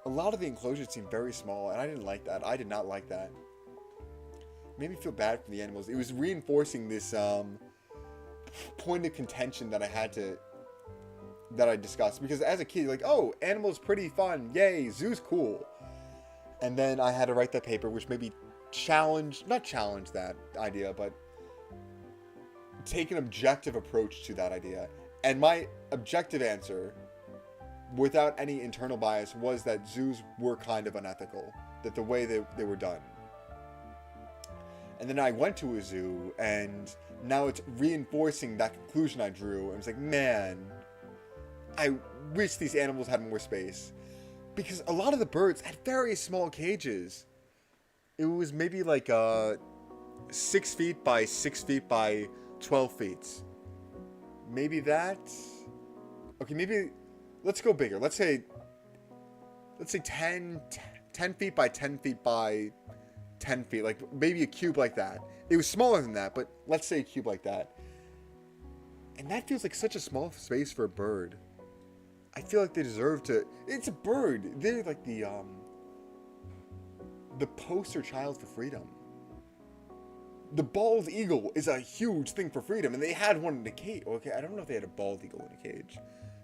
And I didn't like that. I did not like that. It made me feel bad for the animals. It was reinforcing this, point of contention that I discussed, because as a kid, like, oh, animals pretty fun, yay, zoo's cool. And then I had to write that paper, which maybe not challenge that idea, but take an objective approach to that idea. And my objective answer, without any internal bias, was that zoos were kind of unethical, that the way they were done. And then I went to a zoo, and now it's reinforcing that conclusion I drew. And it's like, man, I wish these animals had more space. Because a lot of the birds had very small cages. It was maybe like 6 feet by 6 feet by 12 feet. Maybe that? Okay, maybe, let's go bigger. Let's say 10 feet by 10 feet by 10 feet, like maybe a cube like that. It was smaller than that, but let's say a cube like that. And that feels like such a small space for a bird. I feel like they deserve to. It's a bird. They're like the poster child for freedom. the bald eagle is a huge thing for freedom, and they had one in a cage. Okay, I don't know if they had a bald eagle in a cage.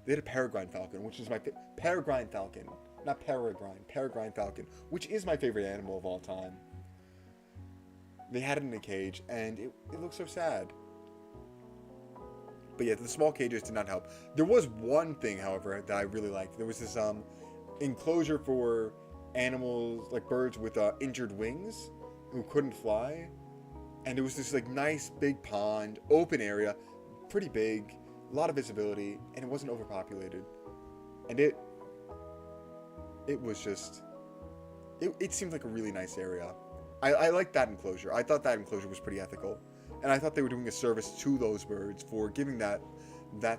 They had a peregrine falcon, which is my peregrine falcon, not peregrine falcon, which is my favorite animal of all time. They had it in a cage, and it looked so sad. But yeah, the small cages did not help. There was one thing, however, that I really liked. There was this enclosure for animals, like birds with injured wings who couldn't fly. And it was this like nice big pond, open area, pretty big, a lot of visibility, and it wasn't overpopulated. And it was just, it seemed like a really nice area. I liked that enclosure. I thought that enclosure was pretty ethical. And I thought they were doing a service to those birds for giving that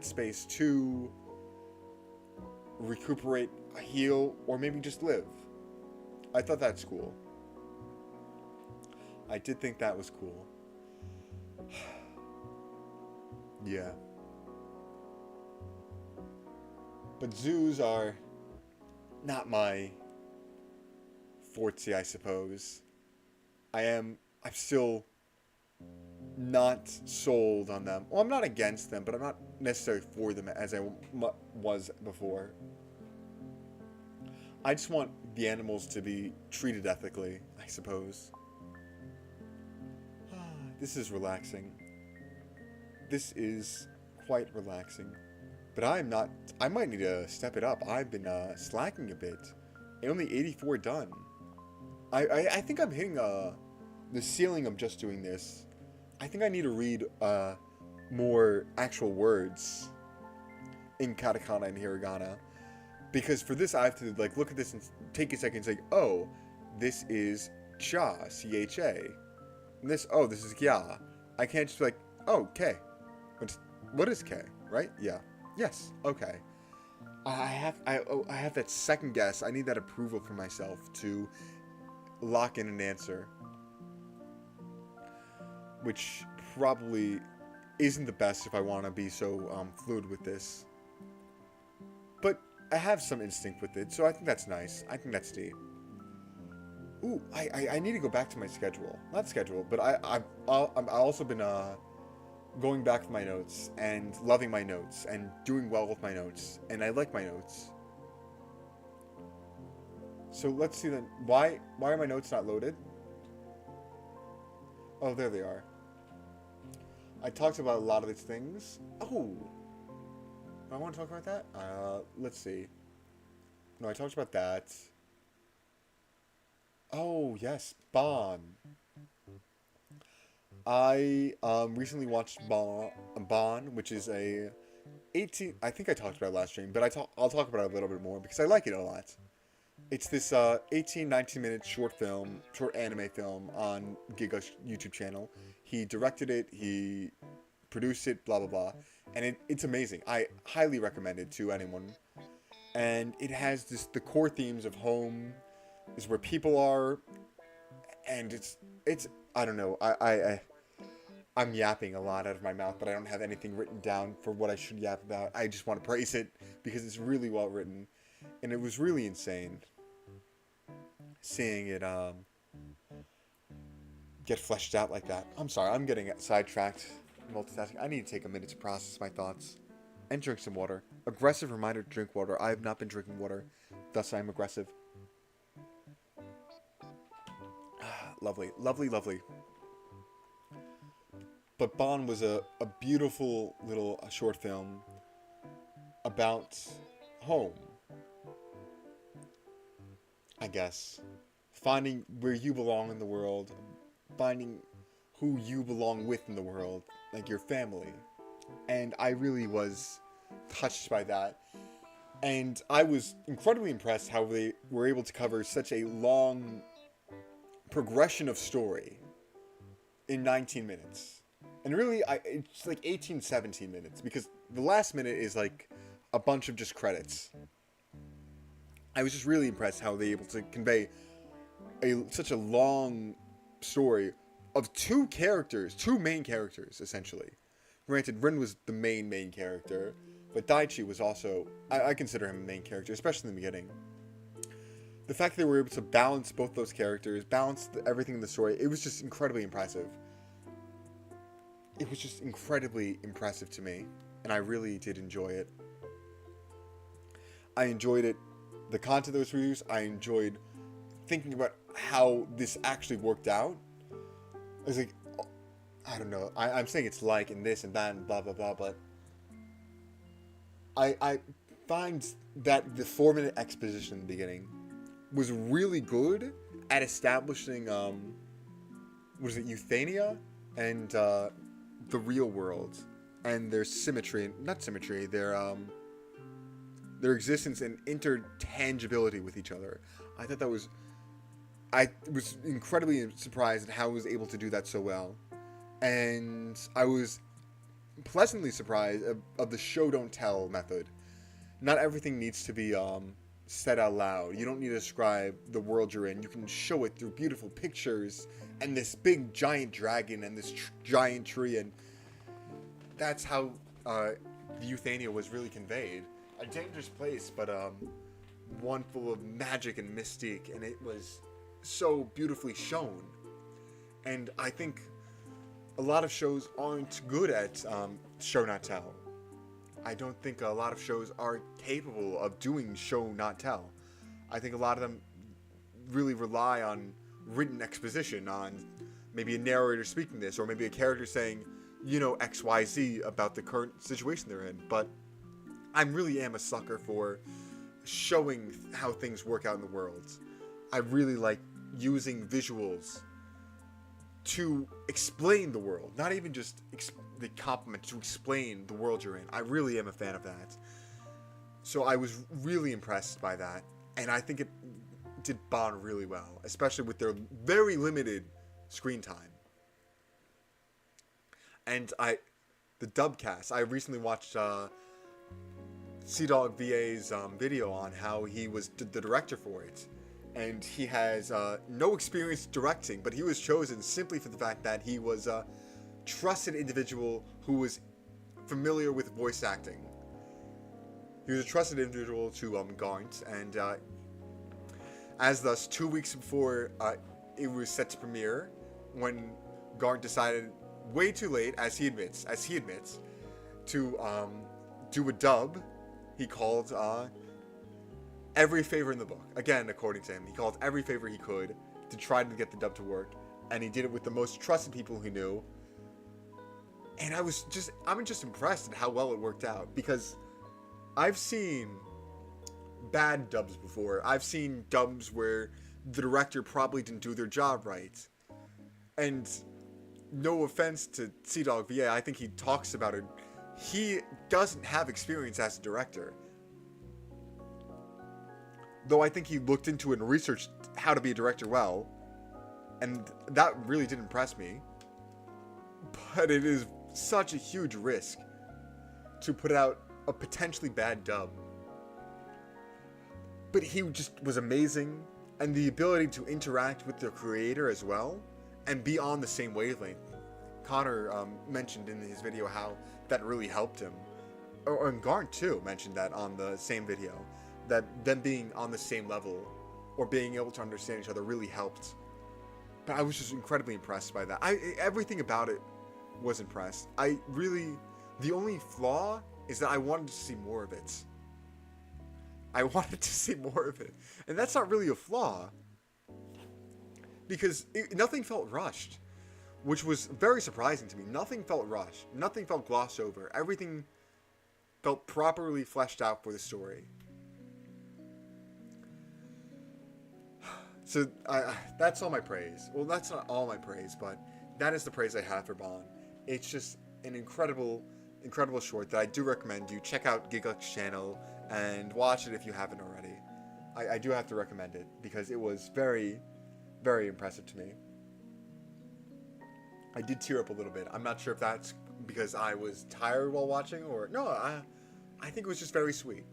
space to recuperate, heal, or maybe just live. I thought that's cool. I did think that was cool. Yeah. But zoos are not my forte, I suppose. I'm still not sold on them. Well, I'm not against them, but I'm not necessarily for them as I was before. I just want the animals to be treated ethically, I suppose. This is relaxing. This is quite relaxing. But I'm not... I might need to step it up. I've been slacking a bit. And only 84 done. I think I'm hitting the ceiling of just doing this. I think I need to read more actual words in katakana and hiragana. Because for this, I have to like look at this and take a second and say, oh, this is cha, C-H-A. And this, oh, this is kya. I can't just be like, oh, K. What is K, right? Yeah. Yes. Okay. I have that second guess. I need that approval for myself to lock in an answer. Which probably isn't the best if I want to be so fluid with this. But I have some instinct with it, so I think that's nice. I think that's deep. Ooh, I need to go back to my schedule. Not schedule, but I've also been going back to my notes and loving my notes and doing well with my notes, and I like my notes. So let's see then. Why are my notes not loaded? Oh, there they are. I talked about a lot of these things. Oh, I want to talk about that. Let's see. No, I talked about that. Oh yes, Bon. I recently watched Bon, which is a 18. I think I talked about it last stream, but I'll talk about it a little bit more because I like it a lot. It's this 19 minute short anime film on Giga's YouTube channel. He directed it, he produced it, blah blah blah, and it's amazing. I highly recommend it to anyone. And it has the core themes of home, is where people are, and it's I don't know. I'm yapping a lot out of my mouth, but I don't have anything written down for what I should yap about. I just want to praise it because it's really well written, and it was really insane seeing it get fleshed out like that. I'm sorry, I'm getting sidetracked. Multitasking. I need to take a minute to process my thoughts and drink some water. Aggressive reminder to drink water. I have not been drinking water, thus I am aggressive. Lovely, lovely, lovely. But Bon was a beautiful little short film about home, I guess. Finding where you belong in the world, finding who you belong with in the world, like your family. And I really was touched by that. And I was incredibly impressed how they were able to cover such a long progression of story in 19 minutes. And really, it's like 18, 17 minutes, because the last minute is like a bunch of just credits. I was just really impressed how they were able to convey such a long story of two main characters, essentially. Granted, Rin was the main character, but Daichi was also, I consider him a main character, especially in the beginning. The fact that they were able to balance both those characters, balance everything in the story, it was just incredibly impressive. it was just incredibly impressive to me, and I really did enjoy it. I enjoyed it, the content that was produced. I enjoyed thinking about how this actually worked out. I was like, I don't know. I'm saying it's like and this and that and blah blah blah, but I find that the 4-minute exposition in the beginning was really good at establishing was it euthania and the real world and their symmetry, not symmetry, their existence and intertangibility with each other. I thought that was, I was incredibly surprised at how it was able to do that so well, and I was pleasantly surprised of the show don't tell method. Not everything needs to be said out loud. You don't need to describe the world you're in. You can show it through beautiful pictures and this big giant dragon and this giant tree, and that's how the euthania was really conveyed. A dangerous place, but one full of magic and mystique, and it was so beautifully shown. And I think a lot of shows aren't good at show not tell. I don't think a lot of shows are capable of doing show not tell. I think a lot of them really rely on written exposition, on maybe a narrator speaking this, or maybe a character saying, you know, XYZ about the current situation they're in. But I really am a sucker for showing how things work out in the world. I really like using visuals to explain the world, not even just the compliment, to explain the world you're in. I really am a fan of that. So I was really impressed by that, and I think it did bond really well, especially with their very limited screen time. And the dubcast, I recently watched CDawg VA's video on how he was the director for it. And he has no experience directing, but he was chosen simply for the fact that he was a trusted individual who was familiar with voice acting. He was a trusted individual to Gaunt, and as thus 2 weeks before it was set to premiere, when Gaunt decided way too late, as he admits, to do a dub, he called every favor in the book. Again, according to him, he called every favor he could to try to get the dub to work, and he did it with the most trusted people he knew. And I'm just impressed at how well it worked out, because I've seen bad dubs before. I've seen dubs where the director probably didn't do their job right. And no offense to CDawg VA, I think he talks about it. He doesn't have experience as a director. Though I think he looked into it and researched how to be a director well. And that really did impress me. But it is such a huge risk to put out a potentially bad dub. But he just was amazing. And the ability to interact with the creator as well, and be on the same wavelength. Connor mentioned in his video how that really helped him. And Garnt too mentioned that on the same video. That them being on the same level, or being able to understand each other, really helped. But I was just incredibly impressed by that. Everything about it was impressed. The only flaw is that I wanted to see more of it. I wanted to see more of it. And that's not really a flaw. Because nothing felt rushed. Which was very surprising to me. Nothing felt rushed. Nothing felt glossed over. Everything felt properly fleshed out for the story. So that's all my praise. Well, that's not all my praise, but that is the praise I have for Bond. It's just an incredible short that I do recommend you check out Giggle's channel and watch it if you haven't already. I do have to recommend it because it was very, very impressive to me. I did tear up a little bit. I'm not sure if that's because I was tired while watching, or no. I think it was just very sweet.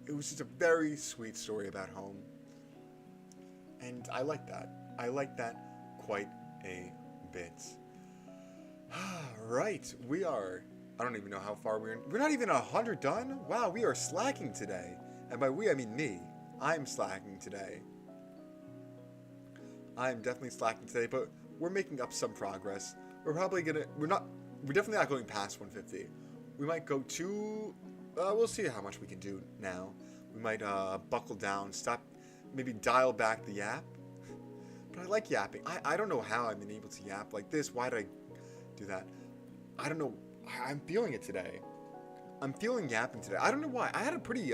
It was just a very sweet story about home. And I like that. I like that quite a bit. Right, we are... I don't even know how far we're in. We're not even 100 done? Wow, we are slacking today. And by we, I mean me. I'm slacking today. I'm definitely slacking today, but we're making up some progress. We're probably gonna... We're we're definitely not going past 150. We might go to, we'll see how much we can do now. We might buckle down, stop, maybe dial back the yap. But I like yapping. I don't know how I've been able to yap like this. Why did I do that? I don't know. I'm feeling it today. I'm feeling yapping today. I don't know why. I had a pretty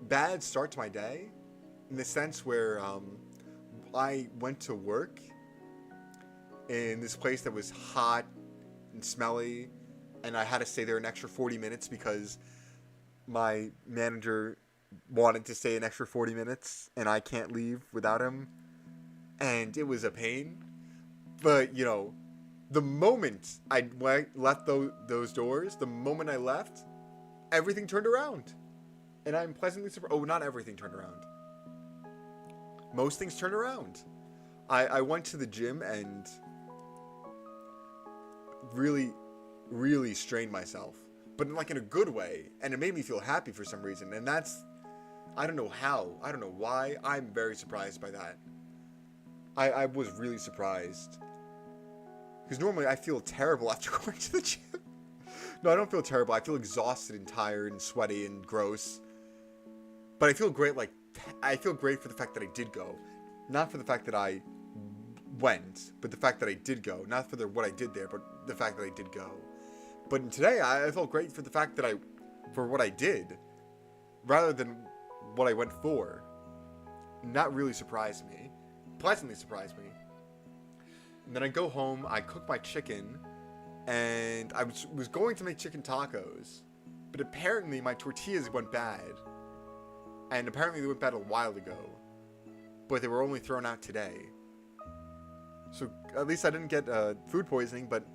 bad start to my day, in the sense where I went to work in this place that was hot and smelly, and I had to stay there an extra 40 minutes because my manager wanted to stay an extra 40 minutes, and I can't leave without him, and it was a pain. But, you know, the moment I left those doors, the moment I left, everything turned around. And I'm pleasantly surprised. Oh, not everything turned around. Most things turned around. I went to the gym and really, really strained myself. But like in a good way. And it made me feel happy for some reason. And that's, I don't know how. I don't know why. I'm very surprised by that. I was really surprised. Because normally I feel terrible after going to the gym. No, I don't feel terrible. I feel exhausted and tired and sweaty and gross. But I feel great, like, I feel great for the fact that I did go. Not for the fact that I went, but the fact that I did go. Not for what I did there, but the fact that I did go. But today, I felt great for the fact that for what I did, rather than what I went for. And that really surprised me. Pleasantly surprised me. And then I go home, I cook my chicken, and I was going to make chicken tacos, but apparently my tortillas went bad. And apparently they went bad a while ago, but they were only thrown out today. So at least I didn't get food poisoning, but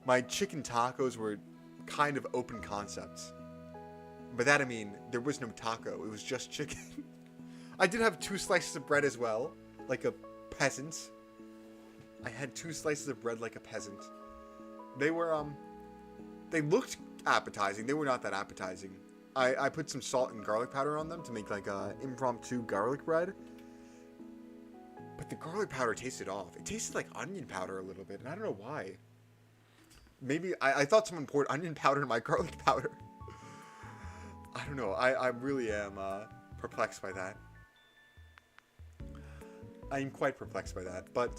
my chicken tacos were kind of open concepts. By that I mean, there was no taco, it was just chicken. I did have 2 slices of bread as well, like a peasant. I had 2 slices of bread like a peasant. They were, they looked appetizing. They were not that appetizing. I put some salt and garlic powder on them to make like a impromptu garlic bread. But the garlic powder tasted off. It tasted like onion powder a little bit, and I don't know why. Maybe, I thought someone poured onion powder in my garlic powder. I don't know. I really am perplexed by that. I am quite perplexed by that, but...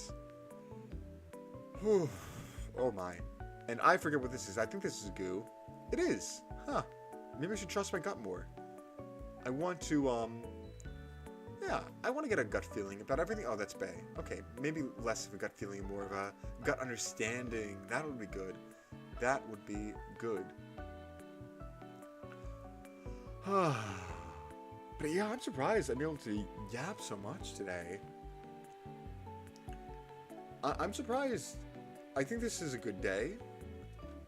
Whew, oh my. And I forget what this is. I think this is goo. It is. Huh. Maybe I should trust my gut more. I want to, yeah, I want to get a gut feeling about everything. Oh, that's bae. Okay, maybe less of a gut feeling, more of a gut understanding. That would be good. That would be good. But yeah, I'm surprised I'm able to yap so much today. I'm surprised. I think this is a good day.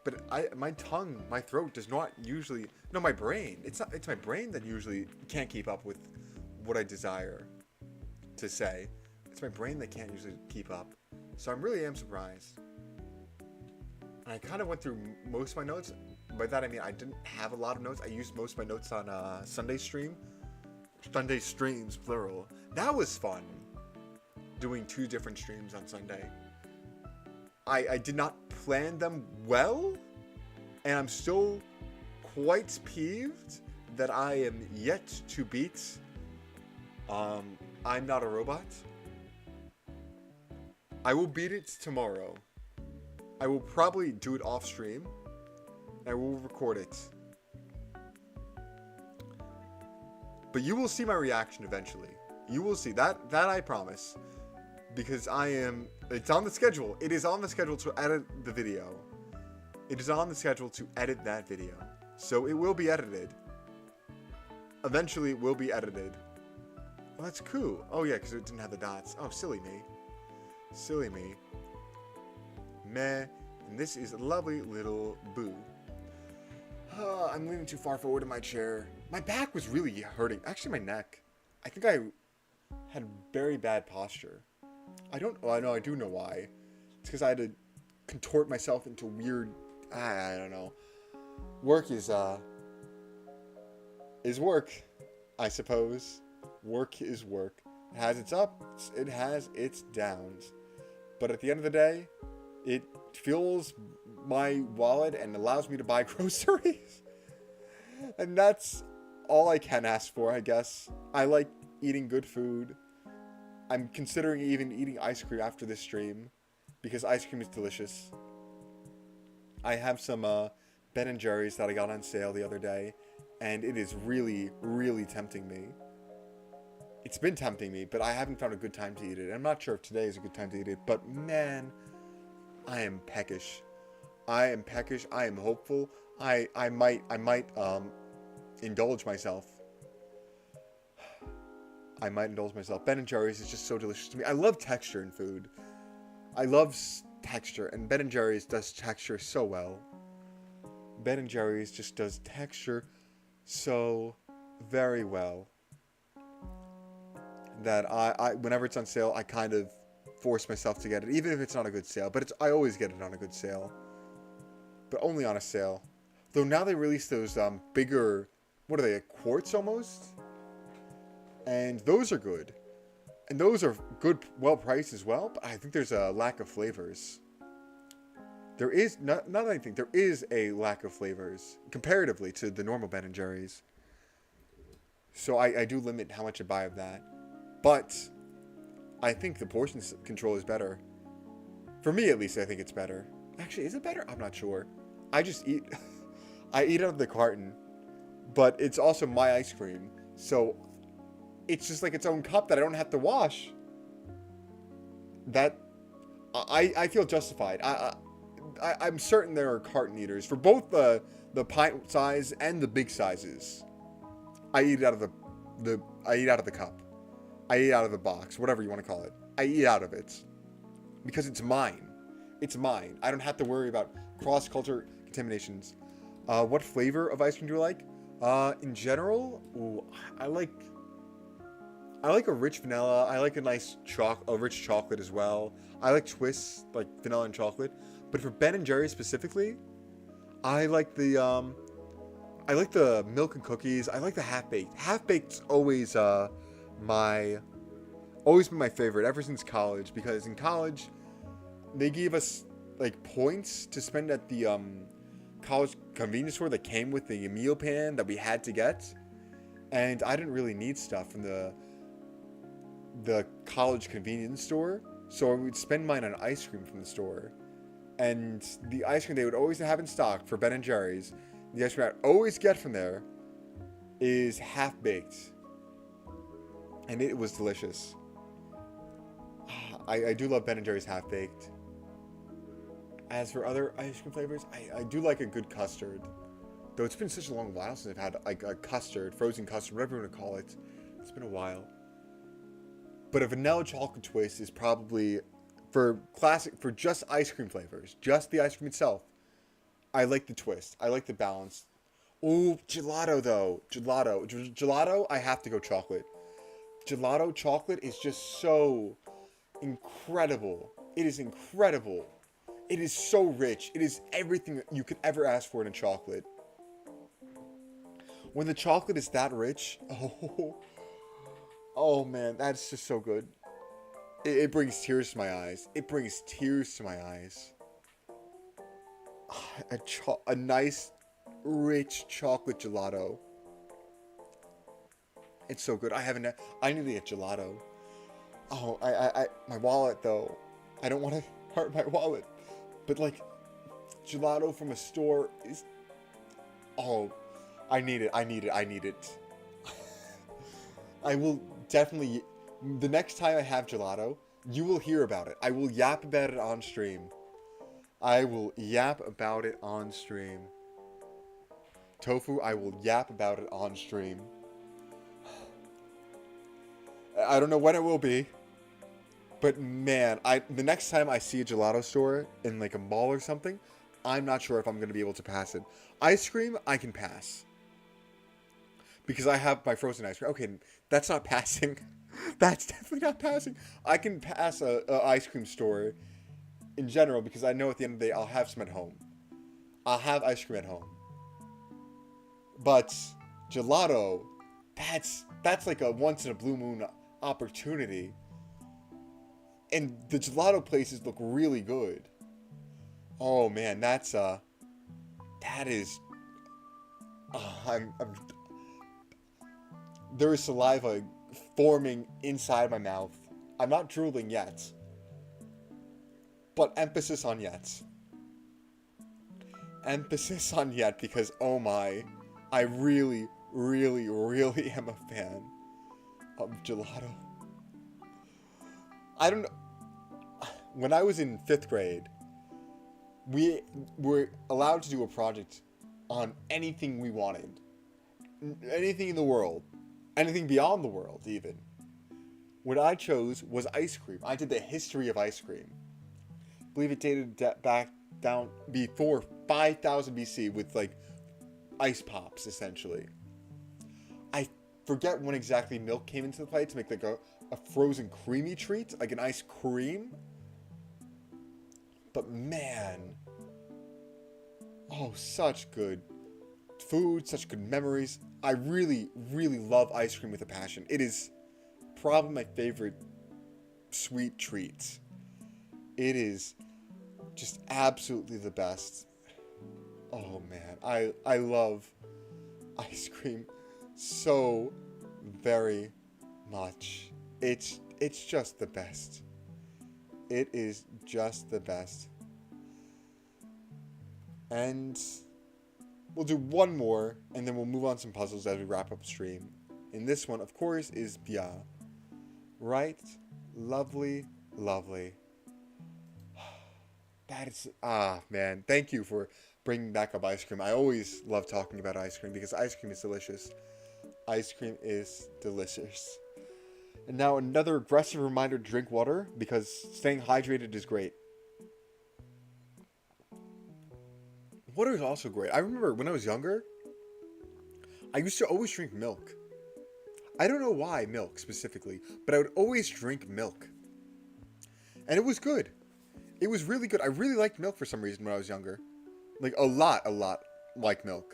But my tongue, my throat does not usually... No, my brain. It's my brain that usually can't keep up with what I desire to say. It's my brain that can't usually keep up. So I really am surprised. And I kind of went through most of my notes. By that I mean I didn't have a lot of notes. I used most of my notes on Sunday stream. Sunday streams, plural. That was fun. Doing 2 different streams on Sunday. I did not plan them well, and I'm still quite peeved that I am yet to beat I'm Not a Robot. I will beat it tomorrow. I will probably do it off stream. I will record it. But you will see my reaction eventually. You will see. That I promise. Because it's on the schedule. It is on the schedule to edit the video. It is on the schedule to edit that video. So it will be edited. Eventually it will be edited. Well, that's cool. Oh yeah, because it didn't have the dots. Oh, silly me. Silly me. Meh. And this is a lovely little boo. I'm leaning too far forward in my chair. My back was really hurting. Actually, my neck. I think I had very bad posture. I do know why. It's because I had to contort myself into weird, I don't know. Work is work, I suppose. Work is work. It has its ups, it has its downs. But at the end of the day, it feels my wallet and allows me to buy groceries. And that's all I can ask for, I guess. I like eating good food. I'm considering even eating ice cream after this stream, because ice cream is delicious. I have some Ben & Jerry's that I got on sale the other day, and it is really, really tempting me. It's been tempting me, but I haven't found a good time to eat it. I'm not sure if today is a good time to eat it, but man, I am peckish. I am peckish. I am hopeful. I might indulge myself. I might indulge myself. Ben & Jerry's is just so delicious to me. I love texture in food. I love texture, and Ben & Jerry's does texture so well. Ben & Jerry's just does texture so very well that I whenever it's on sale, I kind of force myself to get it, even if it's not a good sale. But I always get it on a good sale, but only on a sale. Though now they release those bigger, what are they, quarts almost? And those are good. And those are good, well priced as well, but I think there's a lack of flavors. There is, not that I think, there is a lack of flavors, comparatively to the normal Ben & Jerry's. So I do limit how much I buy of that. But I think the portion control is better. For me, at least, I think it's better. Actually, is it better? I'm not sure. I just eat, I eat out of the carton, but it's also my ice cream. So it's just like its own cup that I don't have to wash. That I feel justified. I'm certain there are carton eaters for both the pint size and the big sizes. I eat out of I eat out of the cup. I eat out of the box, whatever you want to call it. I eat out of it because it's mine. It's mine. I don't have to worry about cross-culture contaminations. What flavor of ice cream do you like? In general, ooh, I like a rich vanilla. I like a nice rich chocolate as well. I like twists, like vanilla and chocolate. But for Ben & Jerry's specifically, I like the milk and cookies. I like the half-baked. Half-baked's always been my favorite ever since college, because in college they gave us like points to spend at the college convenience store that came with the meal pan that we had to get, and I didn't really need stuff from the college convenience store, so I would spend mine on ice cream from the store. And the ice cream they would always have in stock for Ben & Jerry's, the ice cream I'd always get from there, is half-baked. And it was delicious. I do love Ben & Jerry's half-baked. As for other ice cream flavors, I do like a good custard. Though it's been such a long while since I've had like a custard, frozen custard, whatever you want to call it. It's been a while. But a vanilla chocolate twist is probably, for just ice cream flavors, just the ice cream itself, I like the twist. I like the balance. Ooh, gelato though. Gelato, I have to go chocolate. Gelato chocolate is just so incredible. It is incredible. It is so rich. It is everything that you could ever ask for in a chocolate. When the chocolate is that rich, oh man, that's just so good. It brings tears to my eyes. It brings tears to my eyes. A nice, rich chocolate gelato. It's so good. I need to get gelato. Oh, my wallet though. I don't want to hurt my wallet. But like, gelato from a store is, oh, I need it. I will definitely, the next time I have gelato, you will hear about it. I will yap about it on stream. Tofu, I will yap about it on stream. I don't know when it will be. But man, the next time I see a gelato store in like a mall or something, I'm not sure if I'm going to be able to pass it. Ice cream, I can pass. Because I have my frozen ice cream. Okay, that's not passing. That's definitely not passing. I can pass a ice cream store in general because I know at the end of the day I'll have some at home. I'll have ice cream at home. But gelato, that's like a once in a blue moon opportunity. And the gelato places look really good. Oh man, that is. I'm. There is saliva forming inside my mouth. I'm not drooling yet, but emphasis on yet. Emphasis on yet because oh my, I really, really, really am a fan of gelato. I don't know. When I was in 5th grade, we were allowed to do a project on anything we wanted. Anything in the world. Anything beyond the world, even. What I chose was ice cream. I did the history of ice cream. I believe it dated back down before 5000 BC with, like, ice pops, essentially. I forget when exactly milk came into the play to make, like, a frozen creamy treat, like an ice cream. But man, oh, such good food, such good memories. I really, really love ice cream with a passion. It is probably my favorite sweet treat. It is just absolutely the best. Oh man, I love ice cream so very much. It's just the best. It is just the best. And we'll do one more, and then we'll move on to some puzzles as we wrap up the stream. And this one, of course, is Bia. Right? Lovely, lovely. That is... Ah, man. Thank you for bringing back up ice cream. I always love talking about ice cream because ice cream is delicious. Ice cream is delicious. And now another aggressive reminder to drink water because staying hydrated is great. Water is also great. I remember when I was younger, I used to always drink milk. I don't know why milk specifically, but I would always drink milk. And it was good. It was really good. I really liked milk for some reason when I was younger. Like a lot like milk.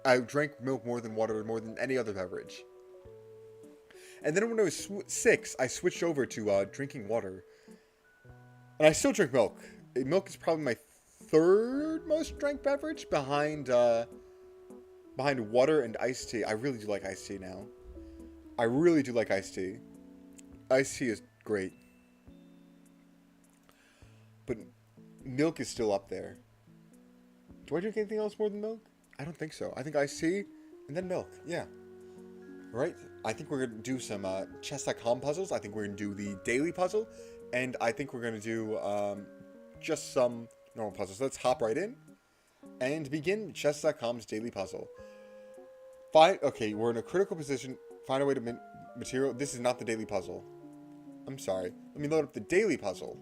I drank milk more than water, more than any other beverage. And then when I was 6, I switched over to drinking water. And I still drink milk. Milk is probably my 3rd most drank beverage behind water and iced tea. I really do like iced tea now. I really do like iced tea. Iced tea is great. But milk is still up there. Do I drink anything else more than milk? I don't think so. I think iced tea and then milk. Yeah. Right? I think we're going to do some chess.com puzzles. I think we're going to do the daily puzzle. And I think we're going to do just some normal puzzles. Let's hop right in and begin chess.com's daily puzzle. Okay, we're in a critical position. Find a way to material. This is not the daily puzzle. I'm sorry. Let me load up the daily puzzle.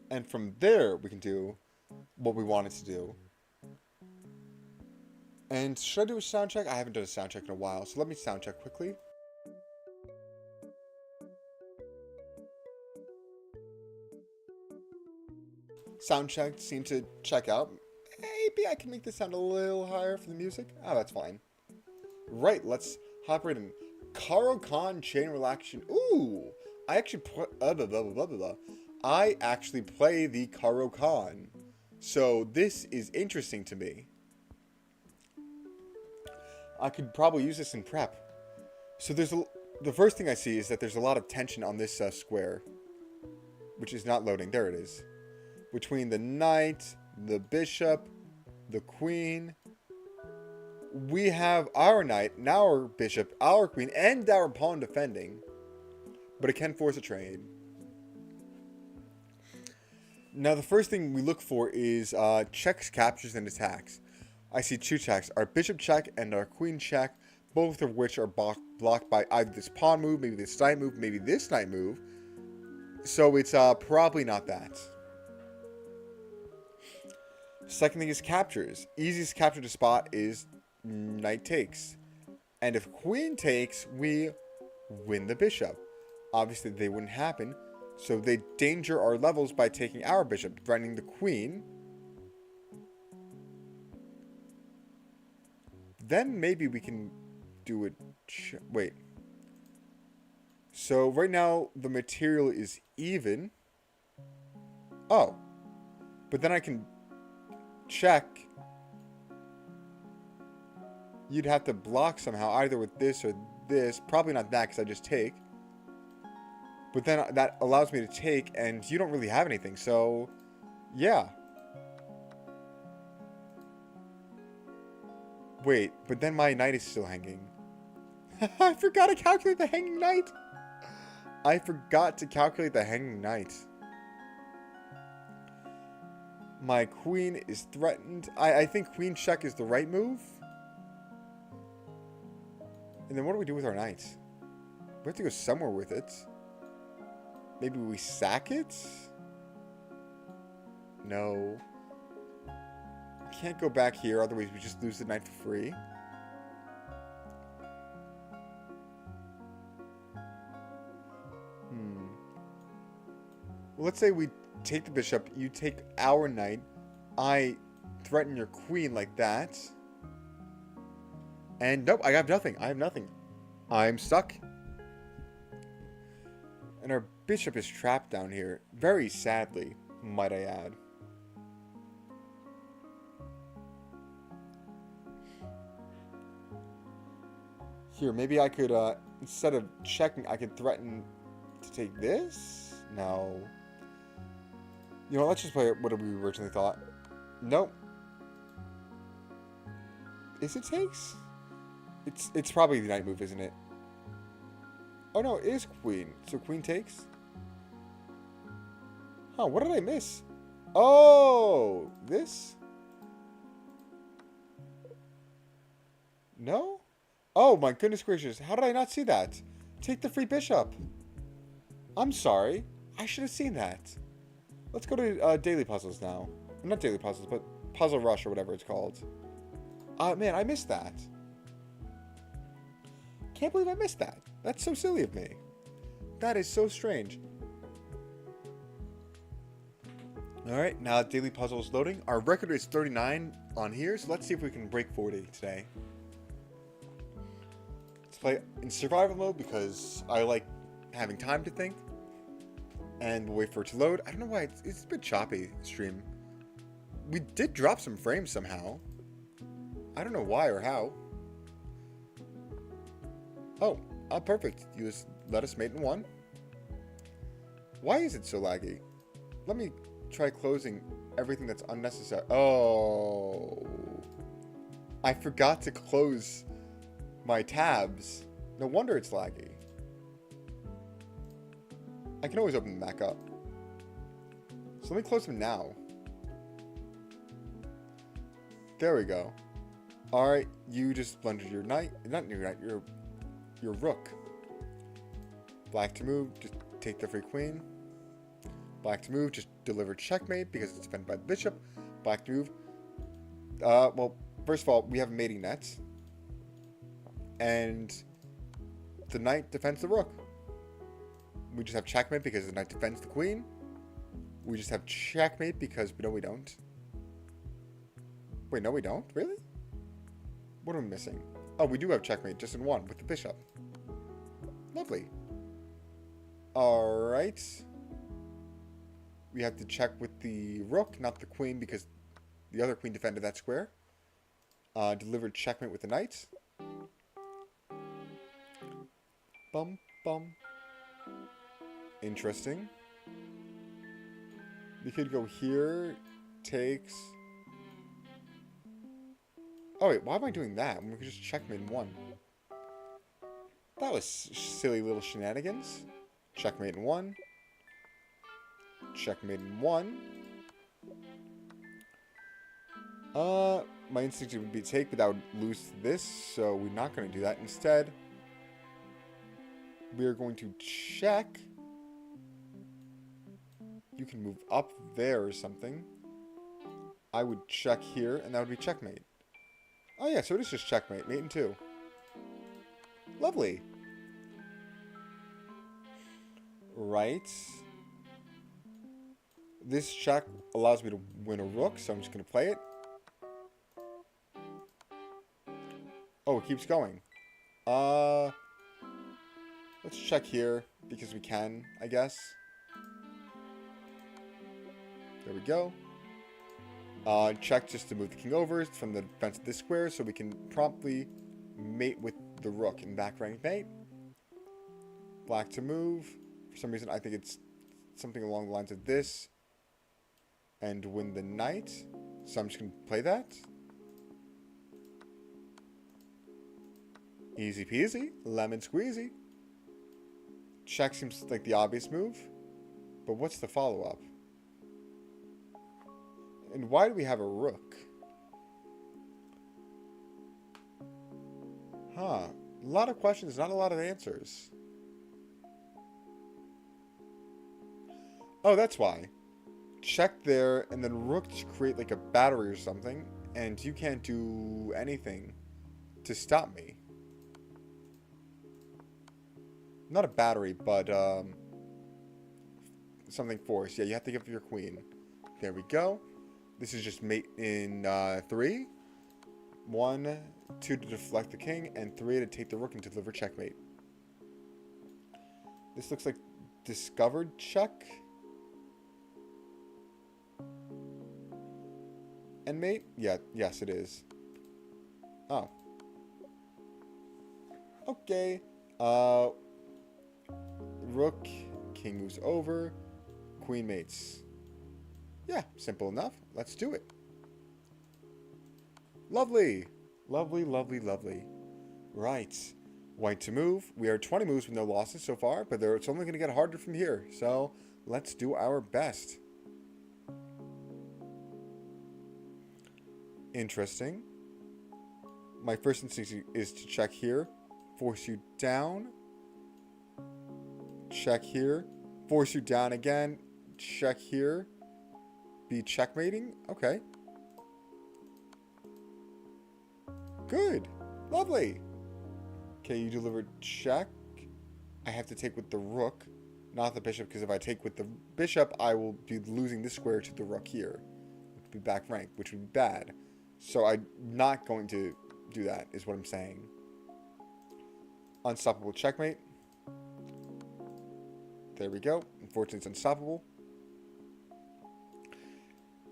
And from there, we can do what we wanted to do. And should I do a sound check? I haven't done a sound check in a while, so let me sound check quickly. Sound check seemed to check out. Maybe I can make this sound a little higher for the music. Oh, that's fine. Right, let's hop right in. Katakana chain relaxation. Ooh, I actually I actually play the Katakana. So this is interesting to me. I could probably use this in prep. So the first thing I see is that there's a lot of tension on this square, which is not loading. There it is. Between the knight, the bishop, the queen. We have our knight, and our bishop, our queen, and our pawn defending. But it can force a trade. Now the first thing we look for is checks, captures, and attacks. I see 2 checks, our bishop check and our queen check, both of which are blocked by either this pawn move, maybe this knight move, maybe this knight move. So it's probably not that. Second thing is captures. Easiest capture to spot is knight takes. And if queen takes, we win the bishop. Obviously they wouldn't happen, so they danger our levels by taking our bishop, threatening the queen. Then maybe we can do it. Wait. So right now the material is even. Oh. But then I can check. You'd have to block somehow, either with this or this. Probably not that, because I just take. But then that allows me to take, and you don't really have anything, so... Yeah. Wait, but then my knight is still hanging. I forgot to calculate the hanging knight. I forgot to calculate the hanging knight. My queen is threatened. I think queen check is the right move. And then what do we do with our knight? We have to go somewhere with it. Maybe we sack it? No. Can't go back here, otherwise we just lose the knight for free. Well, let's say we take the bishop, you take our knight, I threaten your queen like that. And nope, I have nothing. I have nothing. I'm stuck. And our bishop is trapped down here. Very sadly, might I add. Here, maybe I could, instead of checking, I could threaten to take this? No. You know, let's just play what we originally thought. Nope. Is it takes? It's probably the knight move, isn't it? Oh no, it is queen. So queen takes? Huh, what did I miss? Oh, this? No? Oh my goodness gracious, how did I not see that? Take the free bishop. I'm sorry. I should have seen that. Let's go to daily puzzles now. Not daily puzzles, but Puzzle Rush or whatever it's called. Man, I missed that. Can't believe I missed that. That's so silly of me. That is so strange. Alright, now daily puzzle is loading. Our record is 39 on here, so let's see if we can break 40 today. Let's play in survival mode because I like having time to think. And we'll wait for it to load. I don't know why it's a bit choppy, stream. We did drop some frames somehow. I don't know why or how. Oh, perfect. You just let us mate in one. Why is it so laggy? Let me try closing everything that's unnecessary. Oh. I forgot to close my tabs. No wonder it's laggy. I can always open them back up. So let me close them now. There we go. Alright, you just blundered your knight. Not your knight, your rook. Black to move, just take the free queen. Black to move, just deliver checkmate because it's defended by the bishop. Black to move. Well, first of all, we have mating nets. And the knight defends the rook. We just have checkmate because the knight defends the queen. We just have checkmate because no, we don't. Wait, no, we don't? Really? What am I missing? Oh, we do have checkmate just in one with the bishop. Lovely. Alright. We have to check with the rook, not the queen, because the other queen defended that square. Delivered checkmate with the knight. Bum, bum. Interesting. We could go here. Takes. Oh wait, why am I doing that when we could just checkmate in one? That was silly little shenanigans. Checkmate in one. Checkmate in one. My instinct would be take, but that would lose this, so we're not going to do that. Instead, we're going to check. You can move up there or something. I would check here, and that would be checkmate. Oh yeah, so it is just checkmate. Mate in two. Lovely. Right. This check allows me to win a rook, so I'm just going to play it. Oh, it keeps going. Let's check here, because we can, I guess. There we go. Check just to move the king over from the defense of this square so we can promptly mate with the rook and back rank mate. Black to move. For some reason, I think it's something along the lines of this. And win the knight. So I'm just going to play that. Easy peasy. Lemon squeezy. Check seems like the obvious move. But what's the follow-up? And why do we have a rook? Huh. A lot of questions, not a lot of answers. Oh, that's why. Check there, and then rook to create like a battery or something, and you can't do anything to stop me. Not a battery, but something forced. Yeah, you have to give up your queen. There we go. This is just mate in 3. 1, 2 to deflect the king, and 3 to take the rook and deliver checkmate. This looks like discovered check. And mate? Yeah, yes it is. Oh. Okay. Rook, king moves over, queen mates. Yeah, simple enough. Let's do it. Lovely. Lovely, lovely, lovely. Right. White to move. We are 20 moves with no losses so far, but it's only going to get harder from here. So, let's do our best. Interesting. My first instinct is to check here. Force you down. Check here. Force you down again. Check here. Be checkmating. Okay. Good. Lovely. Okay, you delivered check. I have to take with the rook, not the bishop, because if I take with the bishop, I will be losing this square to the rook here. It would be back rank, which would be bad. So I'm not going to do that, is what I'm saying. Unstoppable checkmate. There we go. Unfortunately, it's unstoppable.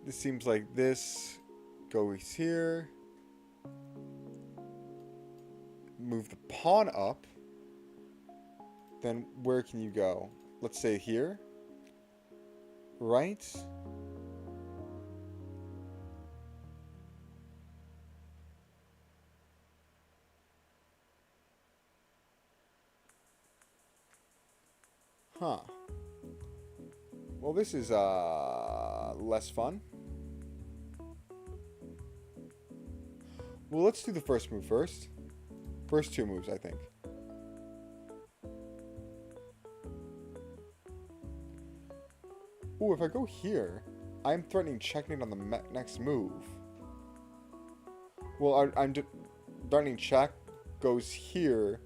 This seems like this goes here. Move the pawn up. Then where can you go? Let's say here. Right. Huh. Well, this is less fun. Well, let's do the first move first. First 2 moves, I think. Ooh, if I go here, I'm threatening checkmate on the next move. Well, I'm threatening check, goes here,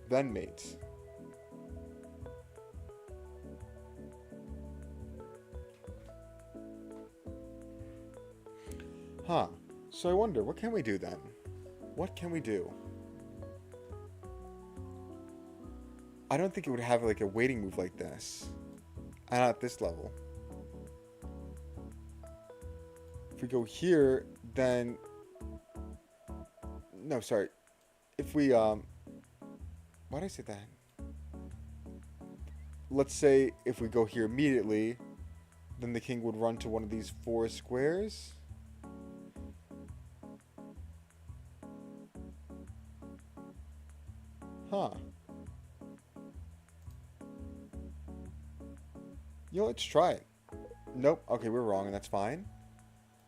then mates. Huh. So I wonder, what can we do then? What can we do? I don't think it would have like a waiting move like this. And not at this level. If we go here, then... No, sorry. If we, Why did I say that? Let's say if we go here immediately, then the king would run to one of these 4 squares. Huh. You know, let's try it. Nope. Okay, we're wrong, and that's fine.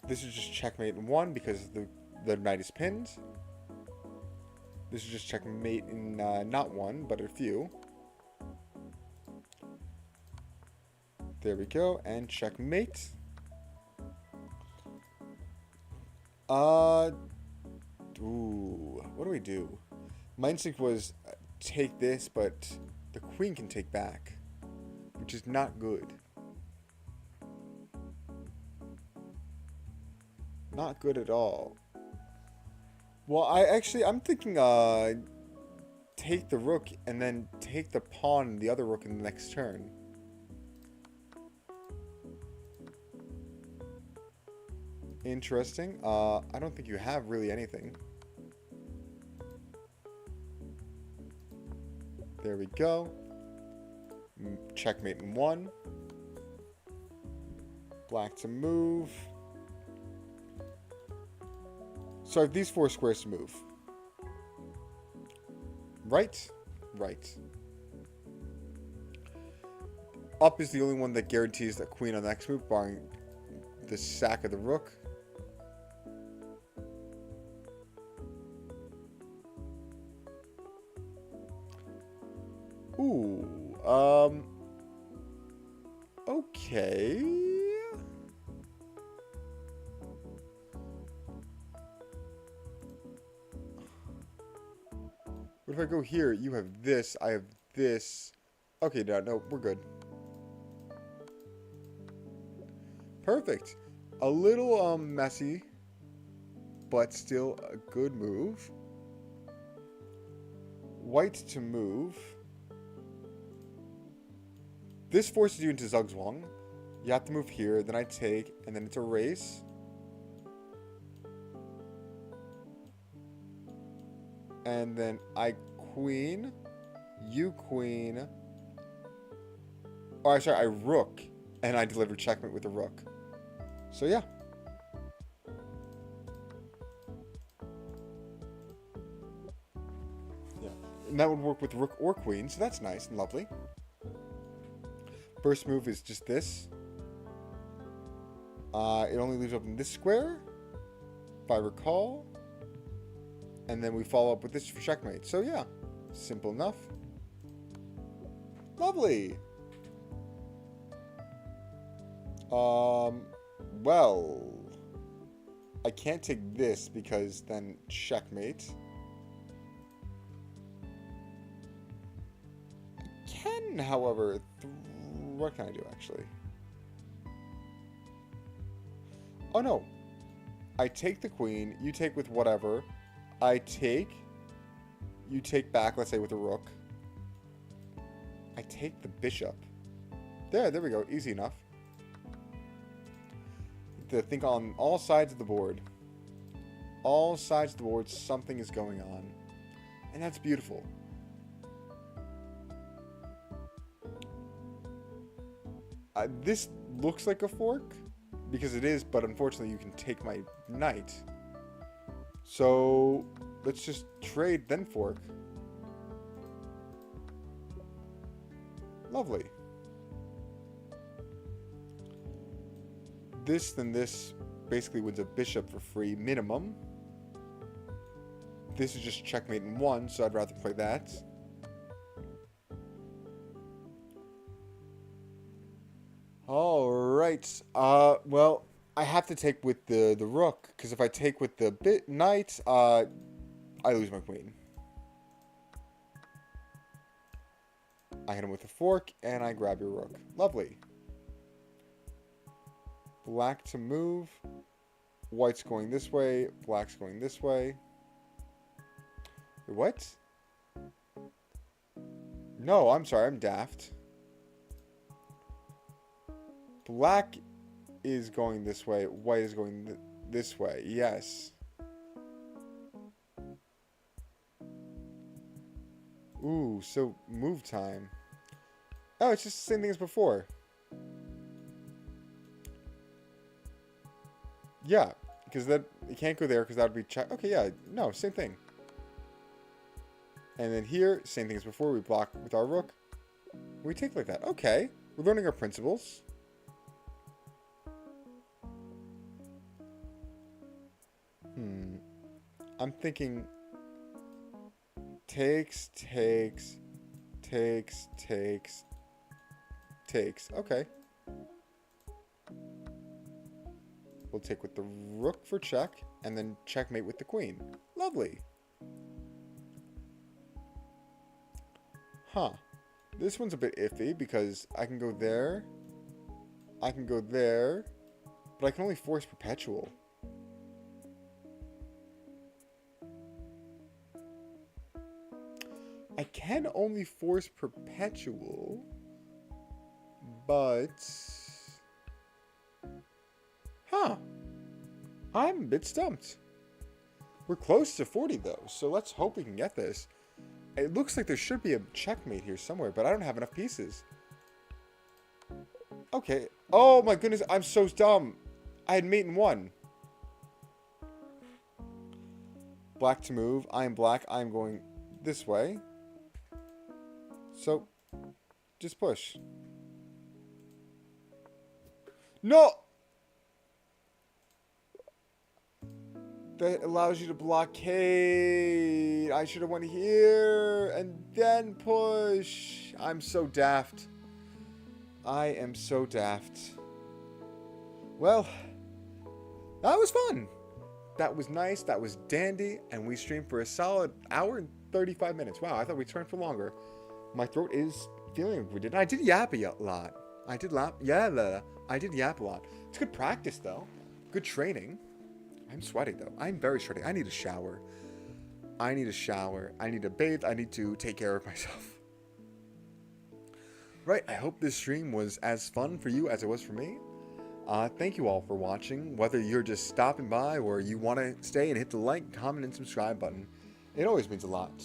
This is just checkmate in 1 because the knight is pinned. This is just checkmate in not 1, but a few. There we go, and checkmate. Ooh, what do we do? My instinct was take this, but the queen can take back, which is not good. Not good at all. Well, I'm thinking take the rook and then take the pawn and the other rook in the next turn. Interesting. I don't think you have really anything. There we go. Checkmate in one. Black to move. So I have these 4 squares to move. Right? Right. Up is the only one that guarantees that queen on the next move, barring the sack of the rook. Ooh, okay. What if I go here? You have this, I have this. Okay, no, we're good. Perfect. A little, messy, but still a good move. White to move. This forces you into zugzwang. You have to move here, then I take, and then it's a race. And then I queen, you queen. Oh, sorry, I rook, and I deliver checkmate with the rook. So yeah. Yeah, and that would work with rook or queen, so that's nice and lovely. First move is just this. It only leaves open this square, if I recall. And then we follow up with this for checkmate. So yeah, simple enough. Lovely. Well, I can't take this because then checkmate. I can, however, what can I do actually? Oh no. I take the queen, you take with whatever. I take, you take back, let's say with a rook. I take the bishop. There we go, easy enough. To think on all sides of the board. All sides of the board, something is going on. And that's beautiful. This looks like a fork, because it is, but unfortunately you can take my knight. So, let's just trade, then fork. Lovely. This, then this, basically wins a bishop for free, minimum. This is just checkmate in one, so I'd rather play that. Alright, well, I have to take with the rook, because if I take with the knight, I lose my queen. I hit him with a fork, and I grab your rook. Lovely. Black to move. White's going this way. Black's going this way. What? No, I'm sorry, I'm daft. Black is going this way. White is going this way. Yes. Ooh, so move time. Oh, it's just the same thing as before. Yeah, because that you can't go there because that would be check. Okay, yeah, no, same thing. And then here, same thing as before. We block with our rook. We take like that. Okay, we're learning our principles. I'm thinking takes. Okay. We'll take with the rook for check, and then checkmate with the queen. Lovely. Huh. This one's a bit iffy, because I can go there. I can go there. But I can only force perpetual. I can only force perpetual, but... Huh. bit stumped. We're close to 40 though, so let's hope we can get this. It looks like there should be a checkmate here somewhere, but I don't have enough pieces. Okay. Oh my goodness, I'm so dumb. I had mate in 1. Black to move. I am black. I am going this way. So, just push. No! That allows you to blockade. I should have went here and then push. I'm so daft. I am so daft. Well, that was fun. That was nice. That was dandy. And we streamed for a solid hour and 35 minutes. Wow, I thought we'd stream for longer. My throat is feeling we did. I did yap a lot. I did yap a lot. It's good practice, though. Good training. I'm sweating, though. I'm very sweaty. I need a shower. I need to bathe. I need to take care of myself. Right. I hope this stream was as fun for you as it was for me. Thank you all for watching. Whether you're just stopping by or you want to stay and hit the like, comment, and subscribe button. It always means a lot.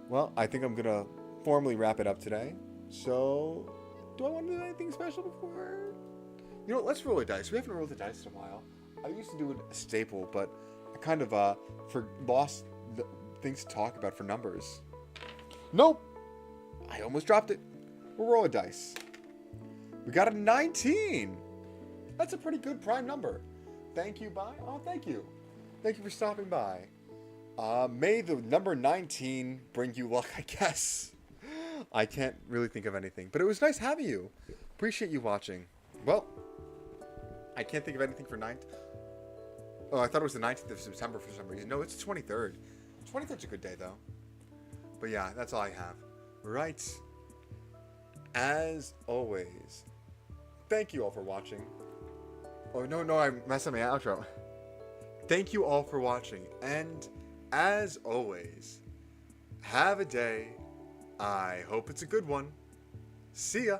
Well, I think I'm going to formally wrap it up today. So, do I want to do anything special before? You know what? Let's roll a dice. We haven't rolled a dice in a while. I used to do a staple, but I kind of lost the things to talk about for numbers. Nope. I almost dropped it. We'll roll a dice. We got a 19. That's a pretty good prime number. Thank you, bye. Oh, thank you. Thank you for stopping by. May the number 19 bring you luck, I guess. I can't really think of anything, but it was nice having you. Appreciate you watching. Well, I can't think of anything for 9th. Oh, I thought it was the 19th of September for some reason. No, it's the 23rd. 23rd's a good day, though. But yeah, that's all I have. Right. As always, thank you all for watching. Oh, no, I messed up my outro. Thank you all for watching. And as always, have a day. I hope it's a good one. See ya.